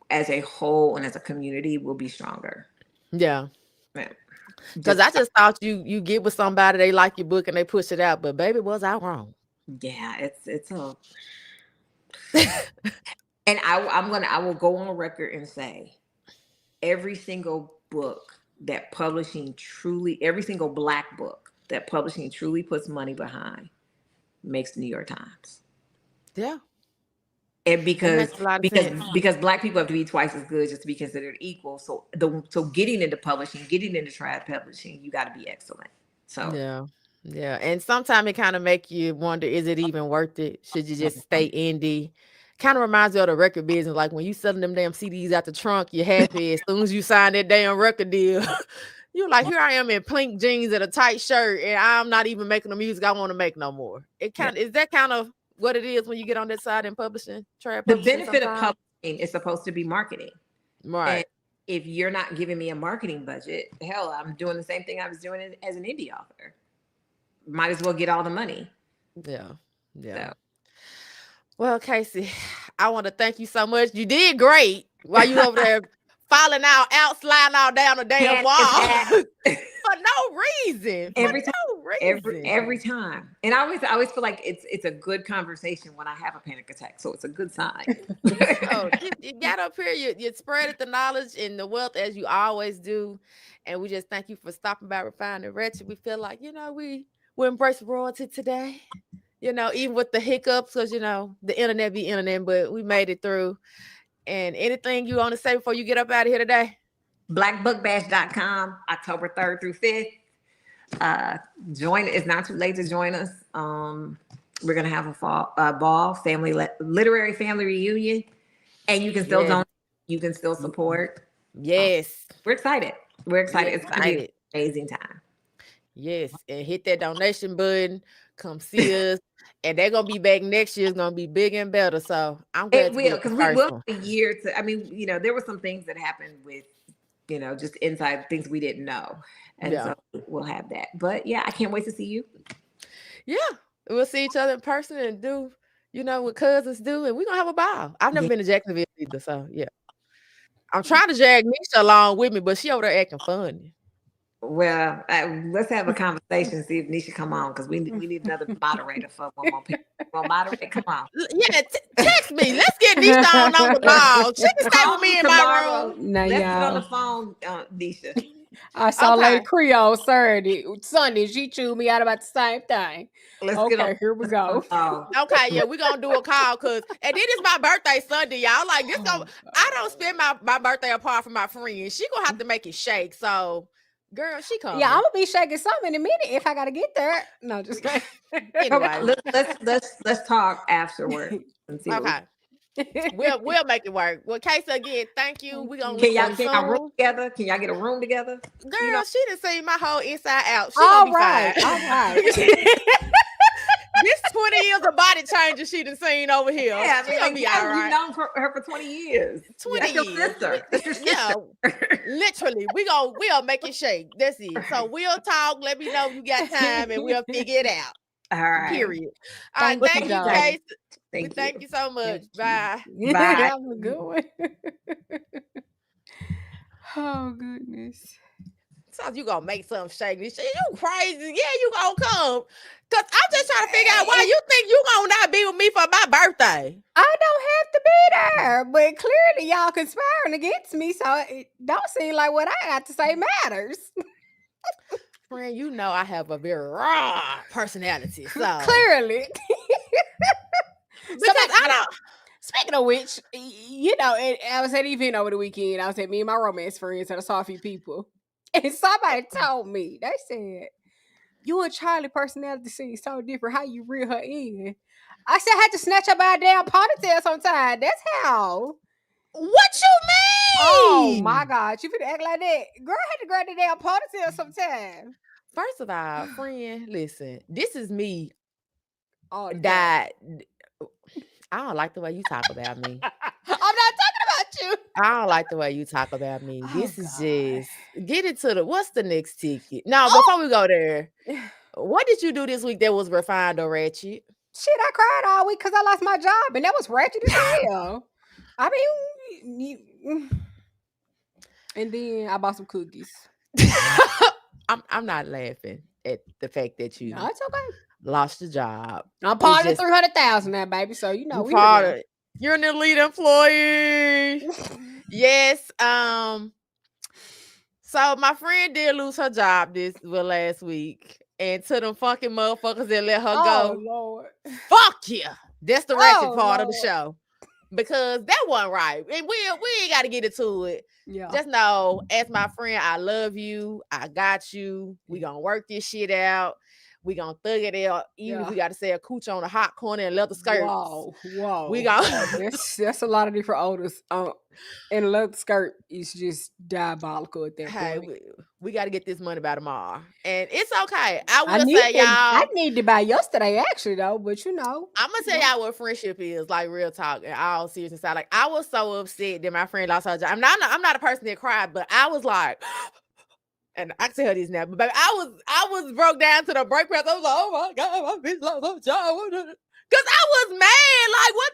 as a whole and as a community, we'll be stronger. Yeah. Because I just thought you get with somebody, they like your book and they push it out, but baby, was I wrong? Yeah, it's a. And I will go on record and say, every single book that publishing truly, every single Black book that publishing truly puts money behind makes the New York Times. Yeah. And because Black people have to be twice as good just to be considered equal. So getting into publishing, getting into trad publishing, you got to be excellent. So yeah. And sometimes it kind of make you wonder, is it even worth it? Should you just stay indie? Kind of reminds me of the record business. Like when you selling them damn CDs out the trunk, you're happy. As soon as you sign that damn record deal, you're like, here I am in pink jeans and a tight shirt, and I'm not even making the music I want to make no more. It kind of is that kind of what it is when you get on that side in publishing. The benefit of publishing is supposed to be marketing, right? And if you're not giving me a marketing budget, hell, I'm doing the same thing I was doing as an indie author. Might as well get all the money. Yeah. So. Well, Casey, I want to thank you so much. You did great while you over there falling out, sliding out down the damn wall for no reason. Every time. And I always feel like it's a good conversation when I have a panic attack. So it's a good sign. You got up here, you spread the knowledge and the wealth as you always do. And we just thank you for stopping by Refined and Wretched. We feel like, we embrace royalty today. Even with the hiccups, because, the internet be internet, but we made it through. And anything you want to say before you get up out of here today? blackbookbash.com, October 3rd through 5th. It's not too late to join us. We're going to have a ball, literary family reunion. And you can still donate. You can still support. Yes. We're excited. It's going to be an amazing time. Yes. And hit that donation button. Come see us. And they're going to be back next year. It's going to be big and better. So I'm glad it will, because we will have a year to, there were some things that happened with, just inside things we didn't know. And so we'll have that. But yeah, I can't wait to see you. Yeah. We'll see each other in person and do, what cousins do. And we're going to have a ball. I've never been to Jacksonville either. So yeah. I'm trying to drag Nisha along with me, but she over there acting funny. Well, let's have a conversation, see if Nisha come on, because we need another moderator for one more people. Well, moderate, come on. Yeah, text me. Let's get Nisha on the ball. She can stay with me in my room. Let's get on the phone, Nisha. I saw Lady Creole Sunday. She chewed me out about the same thing. Here we go. Okay, yeah, we're gonna do a call and then it's my birthday Sunday, y'all. Like this I don't spend my birthday apart from my friends. She gonna have to make it shake. So girl, she comes. Yeah, I'm gonna be shaking something in a minute if I gotta get there. No, just kidding. Anyway, let's talk afterward. Okay. We'll make it work. Well, Casey, again, thank you. We gonna can y'all get a room together? Can y'all get a room together? Girl, she done seen my whole inside out. She all gonna be fine. All right. This 20 years of body changes she done seen over here. Yeah, she gonna be all right. You've known her for 20 years. 20 years. That's your sister. Yeah, literally. We'll make it shake. That's it. So we'll talk. Let me know if you got time and we'll figure it out. All right. Period. All right. Thank you, Casey. Thank you so much. Bye. Bye. That was a good one. Oh, goodness. So you gonna make something shake this shit. You crazy. Yeah, you gonna come. Cause I'm just trying to figure out why you think you gonna not be with me for my birthday. I don't have to be there, but clearly y'all conspiring against me, so it don't seem like what I got to say matters. Friend, you know I have a very raw personality. So Clearly. because I don't Speaking of which, I was at an event over the weekend. I was at me and my romance friends, and I saw a few people. And somebody told me, they said, you and Charlie personality seems so different. How you reel her in? I said, I had to snatch her by a damn ponytail sometime. That's how. what you Oh mean? my God. You finna act like that. Girl, I had to grab the damn ponytail sometime. First of all, friend, listen, this is me All the time. that I don't like the way you talk about me. I'm not talking about you. I don't like the way you talk about me. Oh, This is God. just get into the what's the next ticket? No, Oh. before we go there, what did you do this week that was refined or ratchet? Shit, I cried all week because I lost my job, and that was ratchet as hell. I mean, and then I bought some cookies. I'm not laughing at the fact that you No, it's okay. lost your job. I'm part of the 300,000 now, baby. So you know You part of it. You're an elite employee. it. Yes. So my friend did lose her job last week, and to them fucking motherfuckers that let her Oh go, Lord. fuck yeah. That's the ratchet Oh, part of the Lord. show. Because that wasn't right. And we ain't got to get into it. Yeah. Just know, as my friend, I love you. I got you. We gonna work this shit out. We gonna thug it out. Even if we got to say a cooch on a hot corner and leather skirts. Whoa. We gonna that's a lot of different odors. And a leather skirt is just diabolical at that hey, point. we got to get this money by tomorrow, and it's okay. I I will need say, y'all. I need to buy yesterday, actually, though. But you know, I'm gonna tell y'all what friendship is, like real talk and all seriousness. Like I was so upset that my friend lost her job. I'm not a person that cried, but I was like, and I can tell this now, but baby, I was broke down to the break press. I was like, oh my God, my bitch lost her job. Cause I was mad. Like, what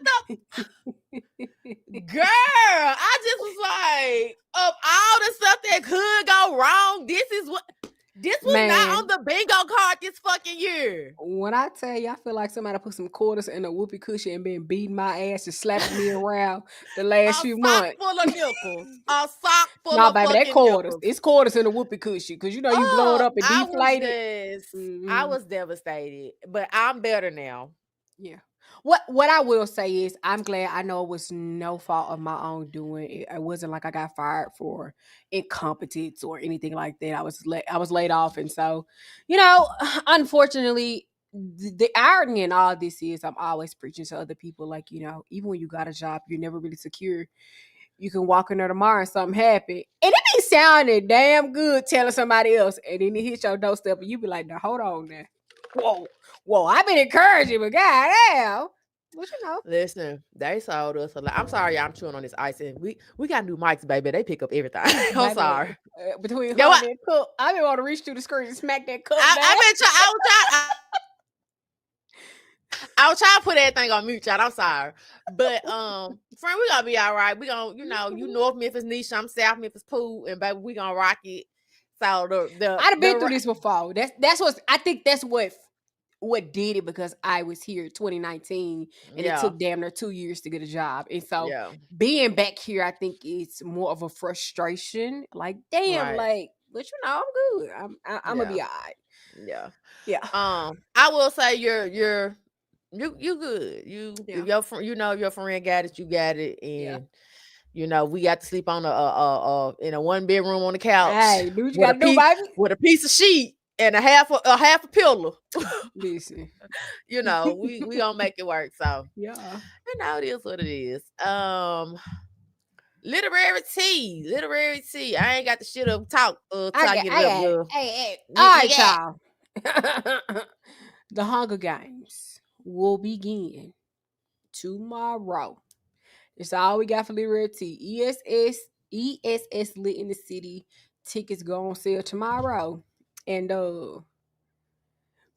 the girl? I just was like, of all the stuff that could go wrong, this was not on the bingo card this fucking year. When I tell you, I feel like somebody put some quarters in a whoopee cushion and been beating my ass and slapping me around the last few months. A sock full of nickels. A sock full No, of baby, fucking that quarters. nickels. It's quarters in a whoopee cushion because you know you blow it up and deflate it. I was devastated, but I'm better now. Yeah. What I will say is I'm glad. I know it was no fault of my own doing. It wasn't like I got fired for incompetence or anything like that. I was laid off, and so, unfortunately, the irony in all this is I'm always preaching to other people like, even when you got a job, you're never really secure. You can walk in there tomorrow and something happen, and it be sounding damn good telling somebody else, and then it hits your doorstep, and you be like, "Now hold on, now, whoa, I've been encouraging, but goddamn." What you know? Listen, they sold us a lot. I'm sorry, y'all, I'm chewing on this ice, and we got new mics, baby. They pick up everything. I'm sorry. Between her and that cup, I've been want to reach through the screen and smack that cup. I was trying to put everything on mute, y'all. I'm sorry, but friend, we gonna be all right. We gonna, you North Memphis Nisha, I'm South Memphis Pooh, and baby, we gonna rock it. So I've been through this before. That's what I think. That's what did it, because I was here 2019 and it took damn near 2 years to get a job. And so being back here, I think it's more of a frustration. Like, damn, like, but I'm good. I'm gonna be all right. Yeah. I will say you're good. If your friend got it, you got it. And we got to sleep on in a 1-bedroom on the couch. Hey, do what you gotta do, baby. With a piece of sheet and a half a pillow. Listen. We gonna make it work. So yeah. It is what it is. Literary tea. I ain't got the shit up talk. Hey. All right, y'all. The Hunger Games will begin tomorrow. It's all we got for literary tea. ESS lit in the city. Tickets go on sale tomorrow. And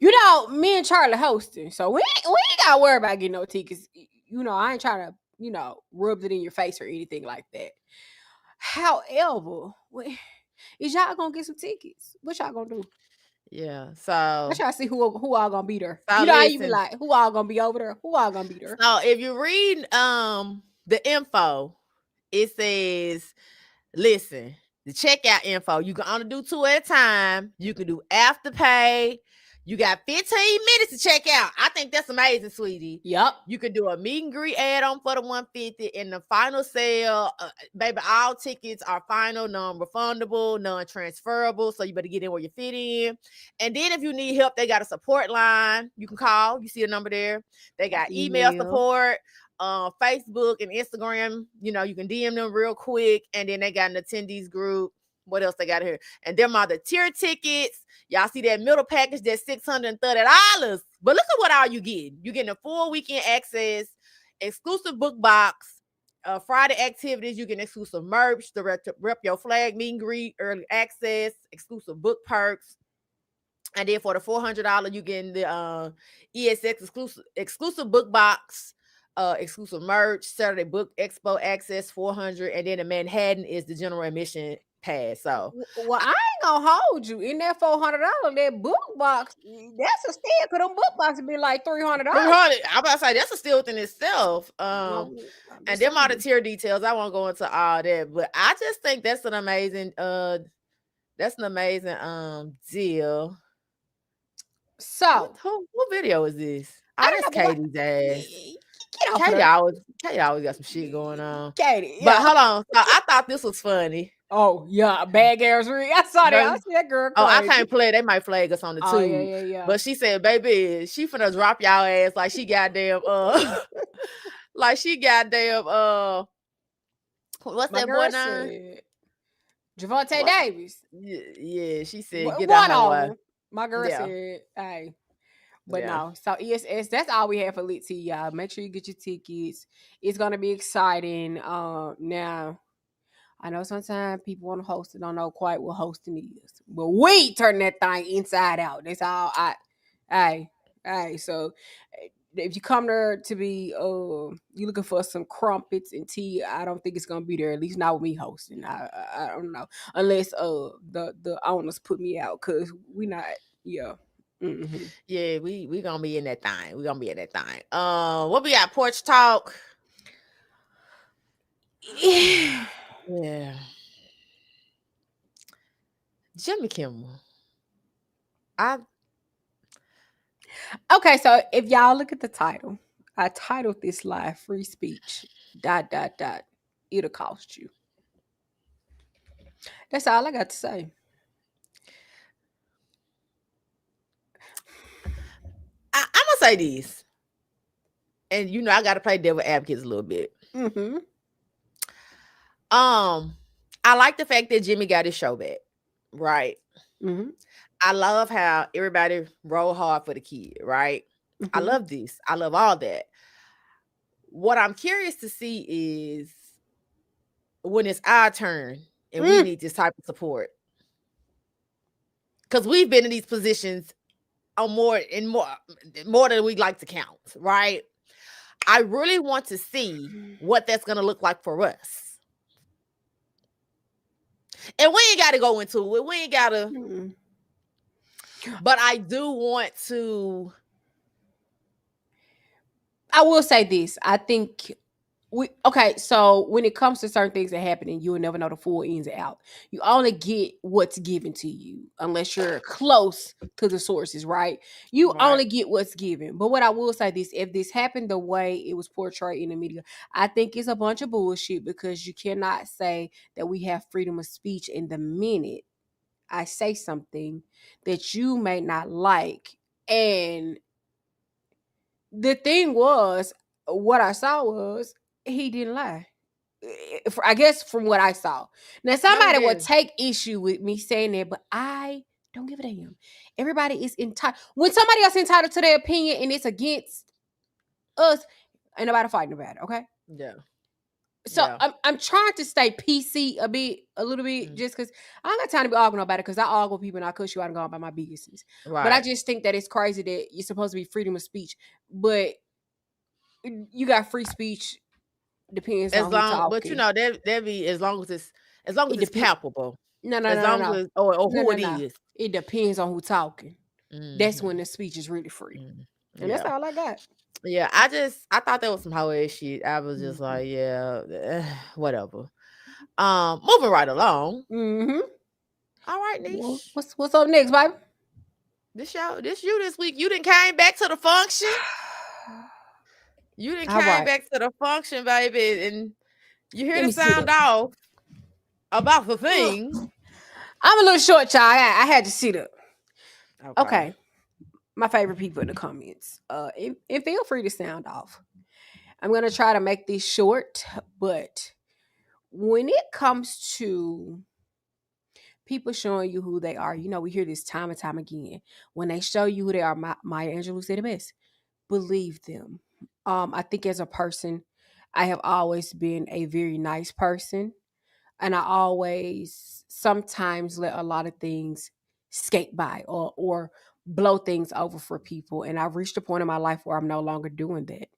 me and Charlie hosting, so we ain't gotta worry about getting no tickets. I ain't trying to rub it in your face or anything like that. However, is y'all gonna get some tickets? What y'all gonna do? Yeah, so let's try to see who all gonna be there. So how you be like, who all gonna be over there? Who all gonna be there? So if you read the info, it says, listen, the checkout info. You can only do 2 at a time. You can do Afterpay. You got 15 minutes to check out. I think that's amazing, sweetie. Yep. You can do a meet and greet add-on for the $150 and the final sale. Baby, all tickets are final, non-refundable, non-transferable. So you better get in where you fit in. And then if you need help, they got a support line you can call. You see a number there. They got email support, Facebook and Instagram. You know, you can DM them real quick. And then they got an attendees group. What else they got here? And them are the tier tickets. Y'all see that middle package, that's $630. But look at what all you get. You're getting a full weekend access, exclusive book box, Friday activities. You get exclusive merch, the rep your flag meet and greet, early access, exclusive book perks. And then for the $400, you getting the ESX exclusive book box, exclusive merch, Saturday Book Expo access, $400. And then the Manhattan is the general admission pass. So well, I ain't gonna hold you in that $400. That book box, that's a steal. Cause them book boxes be like $300. I'm about to say that's a steal within itself. And them are the tier details. I won't go into all that, but I just think that's an amazing deal. So what video is this? That's Katie's ass. Get off Katie always got some shit going on. Katie, But hold on. So I thought this was funny. Oh yeah, bad girls. I saw that. I see that girl. Oh, I can't play. They might flag us on the tube. Yeah. But she said, "Baby, she finna drop y'all ass like she goddamn like she goddamn what's My that boy name? Javante Davis. Yeah, she said get one out of her them. My girl said, "Hey." But no, so ESS, that's all we have for Lit Tea, y'all. Make sure you get your tickets. It's gonna be exciting. Now I know sometimes people want to host it, don't know quite what hosting is, but we turn that thing inside out. That's all. So if you come there to be, you looking for some crumpets and tea, I don't think it's gonna be there. At least not with me hosting. I don't know unless the owners put me out because we not. Yeah. Mm-hmm. Yeah, we gonna be in that thing. We gonna be in that thing. What we got? Porch talk. Yeah. Jimmy Kimmel. Okay, so if y'all look at the title, I titled this live "Free Speech." ... It'll cost you. That's all I got to say. I'm gonna say this, and you know I gotta play devil advocates a little bit. Mm-hmm. I like the fact that Jimmy got his show back, right? Mm-hmm. I love how everybody roll hard for the kid, right? Mm-hmm. I love this. I love all that. What I'm curious to see is when it's our turn and we need this type of support, because we've been in these positions on more than we'd like to count, right? I really want to see what that's gonna look like for us. And we ain't got to go into it. We ain't got to. But I do want to. I will say this. I think so when it comes to certain things that happen, and you will never know the full ins and out. You only get what's given to you unless you're close to the sources, right? You only get what's given. But what I will say this, if this happened the way it was portrayed in the media, I think it's a bunch of bullshit, because you cannot say that we have freedom of speech in the minute I say something that you may not like. And the thing was, what I saw was, he didn't lie. I guess from what I saw. Now, somebody would take issue with me saying that, but I don't give a damn. Everybody is entitled. When somebody else is entitled to their opinion and it's against us, ain't nobody fighting about it, okay? Yeah. So I'm trying to stay PC a little bit, just because I don't got time to be arguing about it, because I argue with people and I cuss you out and go about my business. Right. But I just think that it's crazy that you're supposed to be freedom of speech, but you got free speech. Depends on who talking. But you know that be as long as it's palpable. No. It is. It depends on who talking. Mm-hmm. That's when the speech is really free. Mm-hmm. And that's all I got. Yeah, I thought that was some hoe ass shit. I was just like, whatever. Moving right along. Mm-hmm. All right, Niche. What's up next, baby? This you this week. You didn't came back to the function. You didn't All came right. back to the function, baby, and you hear Let the me see sound that. off about the thing. I'm a little short, child. I had to sit up. Okay. Okay. My favorite people in the comments. And feel free to sound off. I'm gonna try to make this short, but when it comes to people showing you who they are, we hear this time and time again. When they show you who they are, Maya Angelou said the best. Believe them. I think as a person, I have always been a very nice person, and I always sometimes let a lot of things skate by or blow things over for people. And I've reached a point in my life where I'm no longer doing that.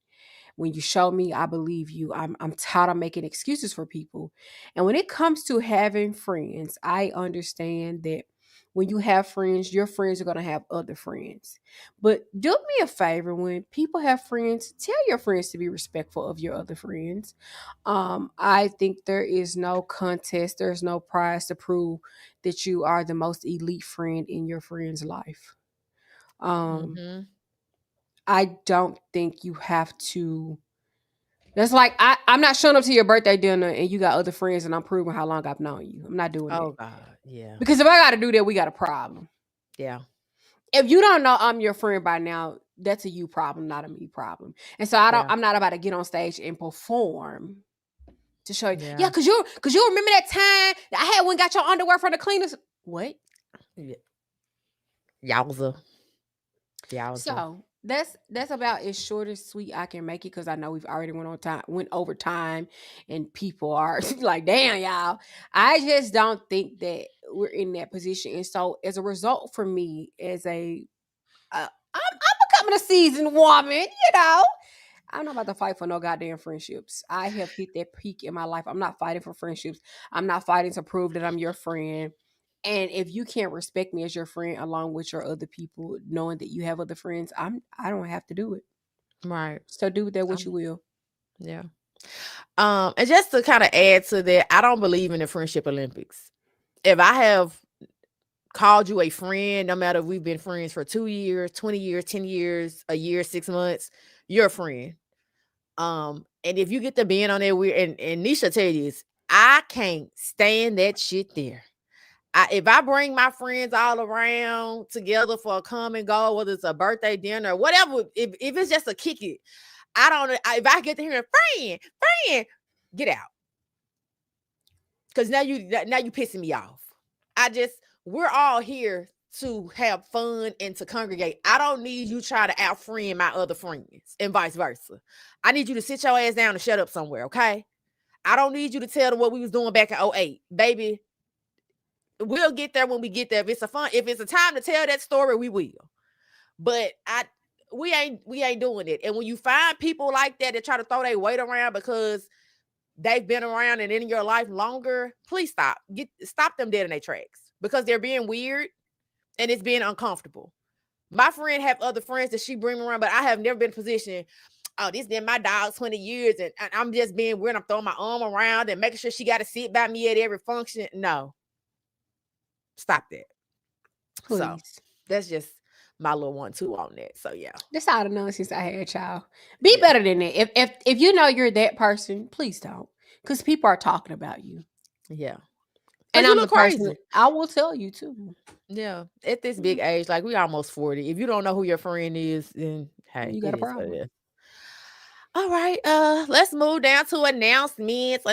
When you show me, I believe you. I'm tired of making excuses for people. And when it comes to having friends, I understand that when you have friends, your friends are going to have other friends. But do me a favor, when people have friends, tell your friends to be respectful of your other friends. I think there is no contest, there's no prize to prove that you are the most elite friend in your friend's life. Um, Mm-hmm. I don't think you have to. That's like I'm not showing up to your birthday dinner and you got other friends and I'm proving how long I've known you. I'm not doing that. Oh God. Yeah. Because if I got to do that, we got a problem. Yeah. If you don't know I'm your friend by now, that's a you problem, not a me problem. And so Yeah. I'm not about to get on stage and perform to show you. Yeah. Yeah, cause you remember that time that I had when got your underwear from the cleaners. What? Yeah. Yowza. So that's about as short as sweet I can make it because I know we've already went over time, and people are like, "Damn, y'all!" I just don't think that we're in that position, and so as a result, for me, I'm becoming a seasoned woman, I'm not about to fight for no goddamn friendships. I have hit that peak in my life. I'm not fighting for friendships. I'm not fighting to prove that I'm your friend. And if you can't respect me as your friend along with your other people, knowing that you have other friends, I don't have to do it. Right. So do with that what you will. Yeah. And just to kind of add to that, I don't believe in the friendship Olympics. If I have called you a friend, no matter if we've been friends for 2 years, 20 years, 10 years, a year, 6 months, you're a friend. And if you get to being on there, and Nisha tell you this, I can't stand that shit there. If I bring my friends all around together for a come and go, whether it's a birthday dinner or whatever, if it's just a kick it, if I get to hear friend, get out. Because now you pissing me off. We're all here to have fun and to congregate. I don't need you trying to out-friend my other friends and vice versa. I need you to sit your ass down and shut up somewhere, okay? I don't need you to tell them what we was doing back in 2008. Baby, we'll get there when we get there. If it's a time to tell that story, we will. But we ain't doing it. And when you find people like that try to throw their weight around because they've been around and in your life longer, please stop. Stop them dead in their tracks because they're being weird and it's being uncomfortable. My friend have other friends that she bring around, but I have never been in a position, oh, this been my dog 20 years and I'm just being weird. I'm throwing my arm around and making sure she got to sit by me at every function. No. Stop that. Please. So that's just my little 1-2 on that. So yeah. That's all the nonsense I had, y'all. Be better than that. If you know you're that person, please don't. Because people are talking about you. Yeah. And you I'm look the person crazy. I will tell you too. Yeah. At this big age, like we almost 40. If you don't know who your friend is, then hey, You got a it is what it problem. is. All right. Let's move down to announcements.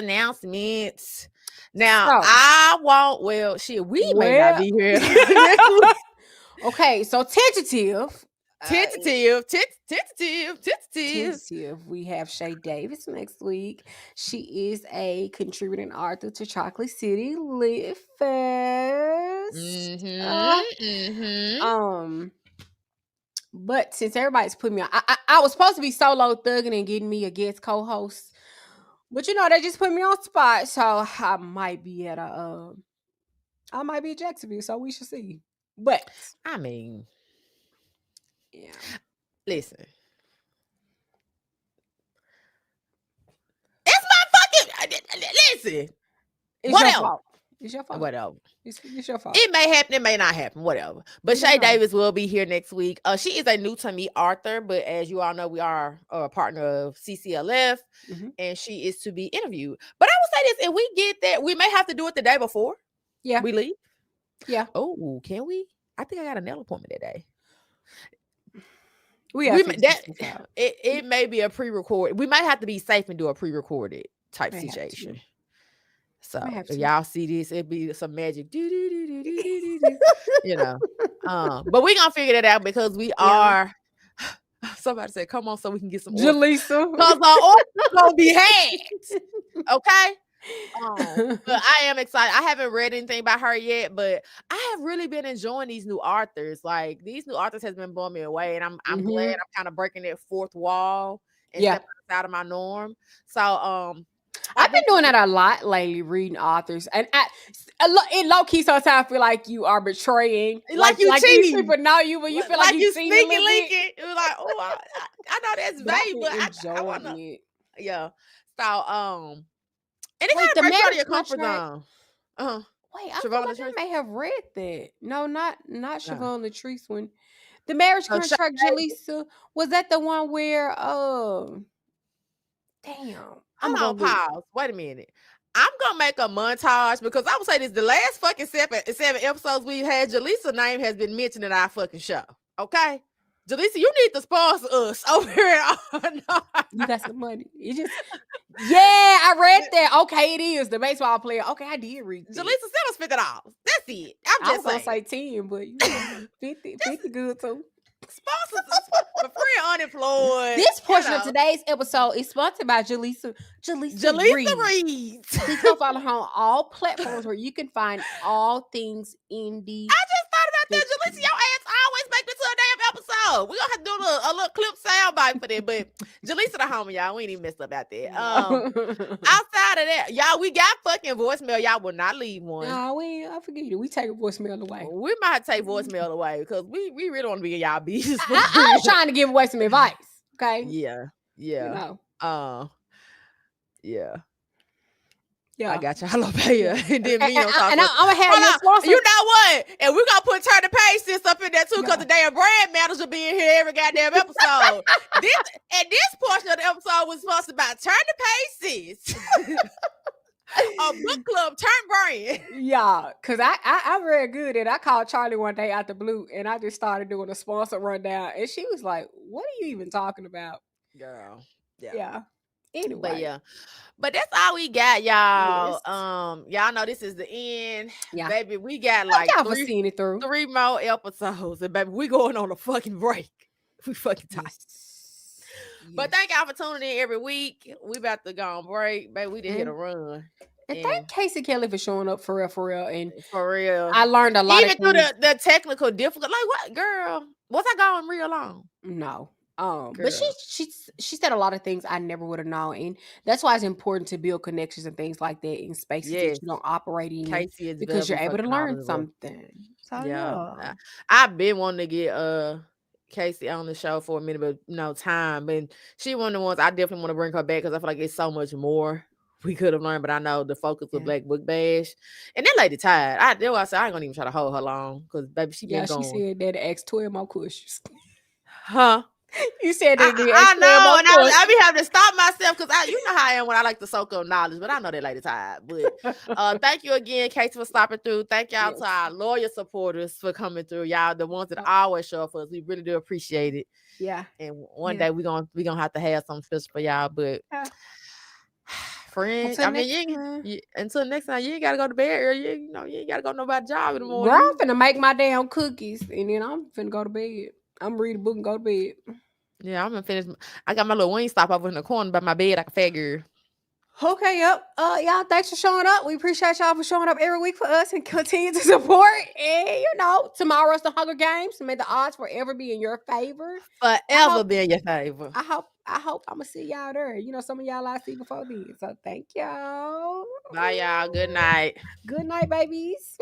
Now, we may not be here. Okay, so tentative. Tentative. We have Shay Davis next week. She is a contributing author to Chocolate City Lit Fest. But since everybody's putting me on, I was supposed to be solo thugging and getting me a guest co-host, but they just put me on spot, so I might be at Jacksonville, so we should see. But I mean, yeah, listen. It's my fucking listen. It's your Whatever. fault. It's your fault. Whatever. It's your fault. It may happen, it may not happen, whatever. But You don't Shay know. Davis will be here next week. She is a new to me author, but as you all know, we are a partner of CCLF, Mhm. and she is to be interviewed. But I will say this: if we get that, we may have to do it the day before Yeah. we leave. Yeah. Oh, can we? I think I got a nail appointment that day. We have It may be a pre-recorded. We might have to be safe and do a pre-recorded type May have to. situation. So May have if to. y'all see this, it'd be some magic, you know. But we gonna figure that out because we are. Somebody said, "Come on, so we can get some orders." Jaleesa. Because our orders gonna be had. Okay. But I am excited. I haven't read anything about her yet, but I have really been enjoying these new authors. Like these new authors has been blowing me away, and I'm glad I'm kind of breaking that fourth wall and Yeah. stepping out of my norm. So I've been doing that a lot lately, reading authors, and in low key sometimes I feel like you are betraying, Like you these cheating. people know you, but you feel like you sneaky sneaky link. linking. It was like, oh, I know that's But I've vague, been but I enjoying wanna, it. yeah. So and it Wait, kind the of breaks you out of marriage your comfort contract? zone. Wait, I feel Siobhan like I Latrice? may have read that. No, not No. Siobhan Latrice one. The marriage Oh, Shay contract, Jaleesa, was that the one where damn. I'm Hold on, gonna look. pause. Wait a minute. I'm gonna make a montage because I would say this: the last fucking seven episodes we've had, Jaleesa's name has been mentioned in our fucking show. Okay, Jaleesa, you need to sponsor us over here. You got some money. It just I read that. Okay, it is the baseball player. Okay, I did read that. Jaleesa, send us $50. That's it. I'm I was just gonna saying. say 10, but you know, 50 good too. Sponsors for free unemployed. This portion of today's episode is sponsored by Jaleesa Reed. Reeds. Please go follow her on all platforms where you can find all things indie. I just thought about that, Jaleesa. Your ass always make it to a damn episode. We're gonna have to do a little clip soundbite for that. But Jaleesa the homie, y'all. We ain't even messed up about that. Outside of that, y'all, we got fucking voicemail. Y'all will not leave one. No, I forget it. We take a voicemail away. We might take voicemail away because we really want to be in y'all business. I was trying to give away some advice. Okay. Yeah. You know. Yeah. Yeah. I got y'all up here. And then me and I'm gonna have you sponsor. You know what? And we're gonna put Turn the Page sis up in there too, because the damn brand manager be in here every goddamn episode. this portion of the episode was sponsored by Turn the Page sis. A book club turn brand. Yeah, because I'm very good at I called Charlie one day out the blue and I just started doing a sponsor rundown and she was like, what are you even talking about? Girl. Yeah. Anyway. But that's all we got, y'all. Yes. Y'all know this is the end. Yeah. Baby, we got like y'all for seeing it through. 3 more episodes. And baby, we going on a fucking break. We fucking tight. Yes. But thank y'all for tuning in every week. We about to go on break. Baby, we didn't hit a run. And thank Casey Kelley for showing up for real. And for real. I learned a lot even through the technical difficulty. Like what, girl? Was I going real long? No. But she said a lot of things I never would have known, and that's why it's important to build connections and things like that in spaces that you don't operate in, Casey is because you're able to learn something. So yeah, I've been wanting to get Casey on the show for a minute, but no time. But she one of the ones I definitely want to bring her back because I feel like it's so much more we could have learned. But I know the focus of Black Book Bash, and that lady tired. I said I ain't gonna even try to hold her long because baby, she been going. She said that asked 12 more questions. Huh? You said that. I know, and I be having to stop myself because you know how I am when I like to soak up knowledge, but I know that lady tired. But thank you again, Casey, for stopping through. Thank y'all to our loyal supporters for coming through. Y'all, the ones that always show up for us. We really do appreciate it. Yeah. And one day we're gonna have to have something special for y'all. But friends, until next time, you ain't gotta go to bed early. You ain't gotta go to nobody's job in the morning. Girl, I'm finna make my damn cookies and then I'm finna go to bed. I'm read a book and go to bed. Yeah, I'm gonna finish. I got my little wing stop over in the corner by my bed like a fat girl. Okay, yep. Y'all, thanks for showing up. We appreciate y'all for showing up every week for us and continue to support. And tomorrow's the Hunger Games. May the odds forever be in your favor. Forever be in your favor. I hope I'm gonna see y'all there. Some of y'all I see before then. So thank y'all. Bye, y'all. Good night. Good night, babies.